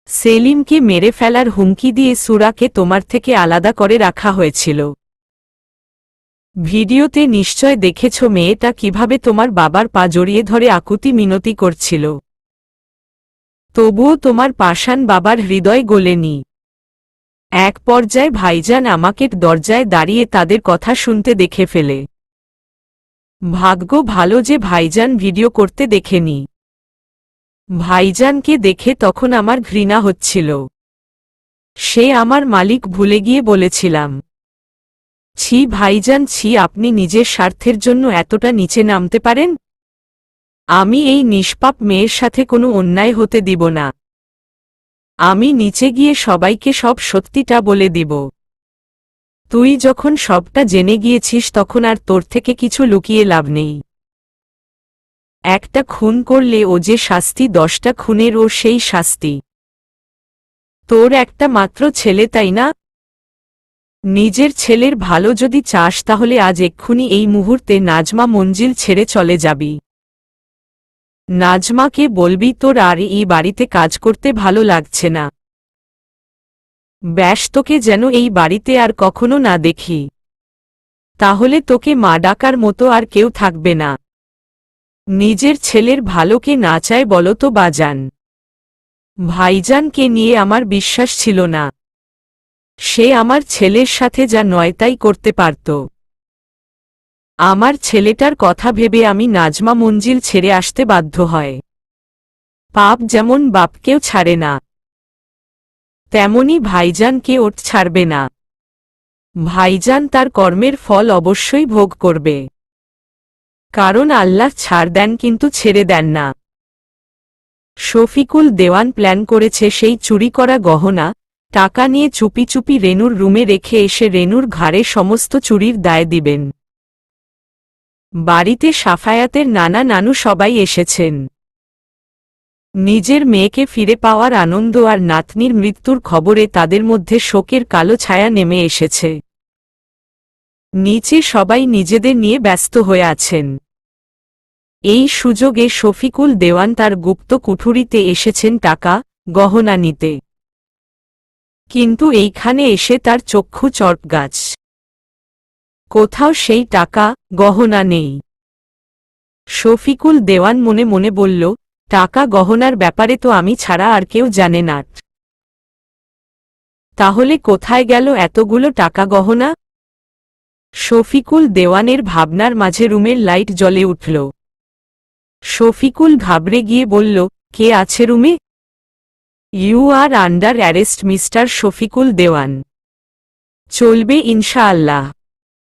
সেলিমকে মেরে ফেলার হুমকি দিয়ে সূরাকে তোমার থেকে আলাদা করে রাখা হয়েছিল। ভিডিওতে নিশ্চয় দেখেছ মেয়েটা কিভাবে তোমার বাবার পা জড়িয়ে ধরে আকুতি মিনতি করছিল। তবুও তোমার পাষাণ বাবার হৃদয় গলেনি। এক পর্যায়ে ভাইজান আমাকে দরজায় দাঁড়িয়ে তাদের কথা শুনতে দেখে ফেলে। ভাগ্য ভালো যে ভাইজান ভিডিও করতে দেখেনি। ভাইজানকে দেখে তখন আমার ঘৃণা হচ্ছিল। সে আমার মালিক ভুলে গিয়ে বলেছিলাম, ছি ভাইজান ছি, আপনি নিজের স্বার্থের জন্য এতটা নিচে নামতে পারেন? আমি এই নিষ্পাপ মেয়ের সাথে কোনো অন্যায় হতে দিব না। আমি নিচে গিয়ে সবাইকে সব সত্যিটা বলে দিব। তুই যখন সবটা জেনে গিয়েছিস তখন আর তোর থেকে কিছু লুকিয়ে লাভ নেই। একটা খুন করলে ও যে শাস্তি, 10টা খুনের ও সেই শাস্তি। তোর একটা মাত্র ছেলে, তাই না? নিজের ছেলের ভালো যদি চাস তাহলে আজ এক্ষুনি এই মুহূর্তে নাজমা মঞ্জিল ছেড়ে চলে যাবি। নাজমাকে বলবি তোর আর এই বাড়িতে কাজ করতে ভালো লাগছে না। ব্যাস, তোকে যেন এই বাড়িতে আর কখনো না দেখি। তাহলে তোকে মা ডাকার মতো আর কেউ থাকবে না। নিজের ছেলের ভালোকে না চায় বলো তো বাজান? ভাইজানকে নিয়ে আমার বিশ্বাস ছিল না। সে আমার ছেলের সাথে যা নয় তাই করতে পারত। আমার ছেলেটার কথা ভেবে আমি নাজমা মঞ্জিল ছেড়ে আসতে বাধ্য হয়। পাপ যেমন বাপকেও ছাড়ে না, তেমনি ভাইজানকে ওঠ ছাড়বে না। ভাইজান তার কর্মের ফল অবশ্যই ভোগ করবে, কারণ আল্লাহ ছাড় দেন কিন্তু ছেড়ে দেন না। শফিকুল দেওয়ান প্ল্যান করেছে সেই চুরি করা গহনা টাকা নিয়ে চুপি চুপি রেনুর রুমে রেখে এসে রেনুর ঘাড়ে সমস্ত চুরির দায় দিবেন। বাড়িতে সাফায়াতের নানা নানু সবাই এসেছেন। নিজের মেয়েকে ফিরে পাওয়ার আনন্দ আর নাতনির মৃত্যুর খবরে তাদের মধ্যে শোকের কালো ছায়া নেমে এসেছে। নিচে সবাই নিজেদের নিয়ে ব্যস্ত হয়ে আছেন। এই সুযোগে শফিকুল দেওয়ান তার গুপ্ত কুঠুরিতে এসেছেন টাকা গহনা নিতে। কিন্তু এইখানে এসে তার চক্ষু চড়পগাছ। কোথাও সেই টাকা গহনা নেই। শফিকুল দেওয়ান মনে মনে বলল, টাকা গহনার ব্যাপারে তো আমি ছাড়া আর কেউ জানে না। তাহলে কোথায় গেল এতগুলো টাকা গহনা? শফিকুল দেওয়ানের ভাবনার মাঝে রুমের লাইট জ্বলে উঠল। শফিকুল ঘাবড়ে গিয়ে বলল, কে আছে রুমে? You are under arrest mister Shafiqul Dewan. চলবে ইনশাআল্লাহ।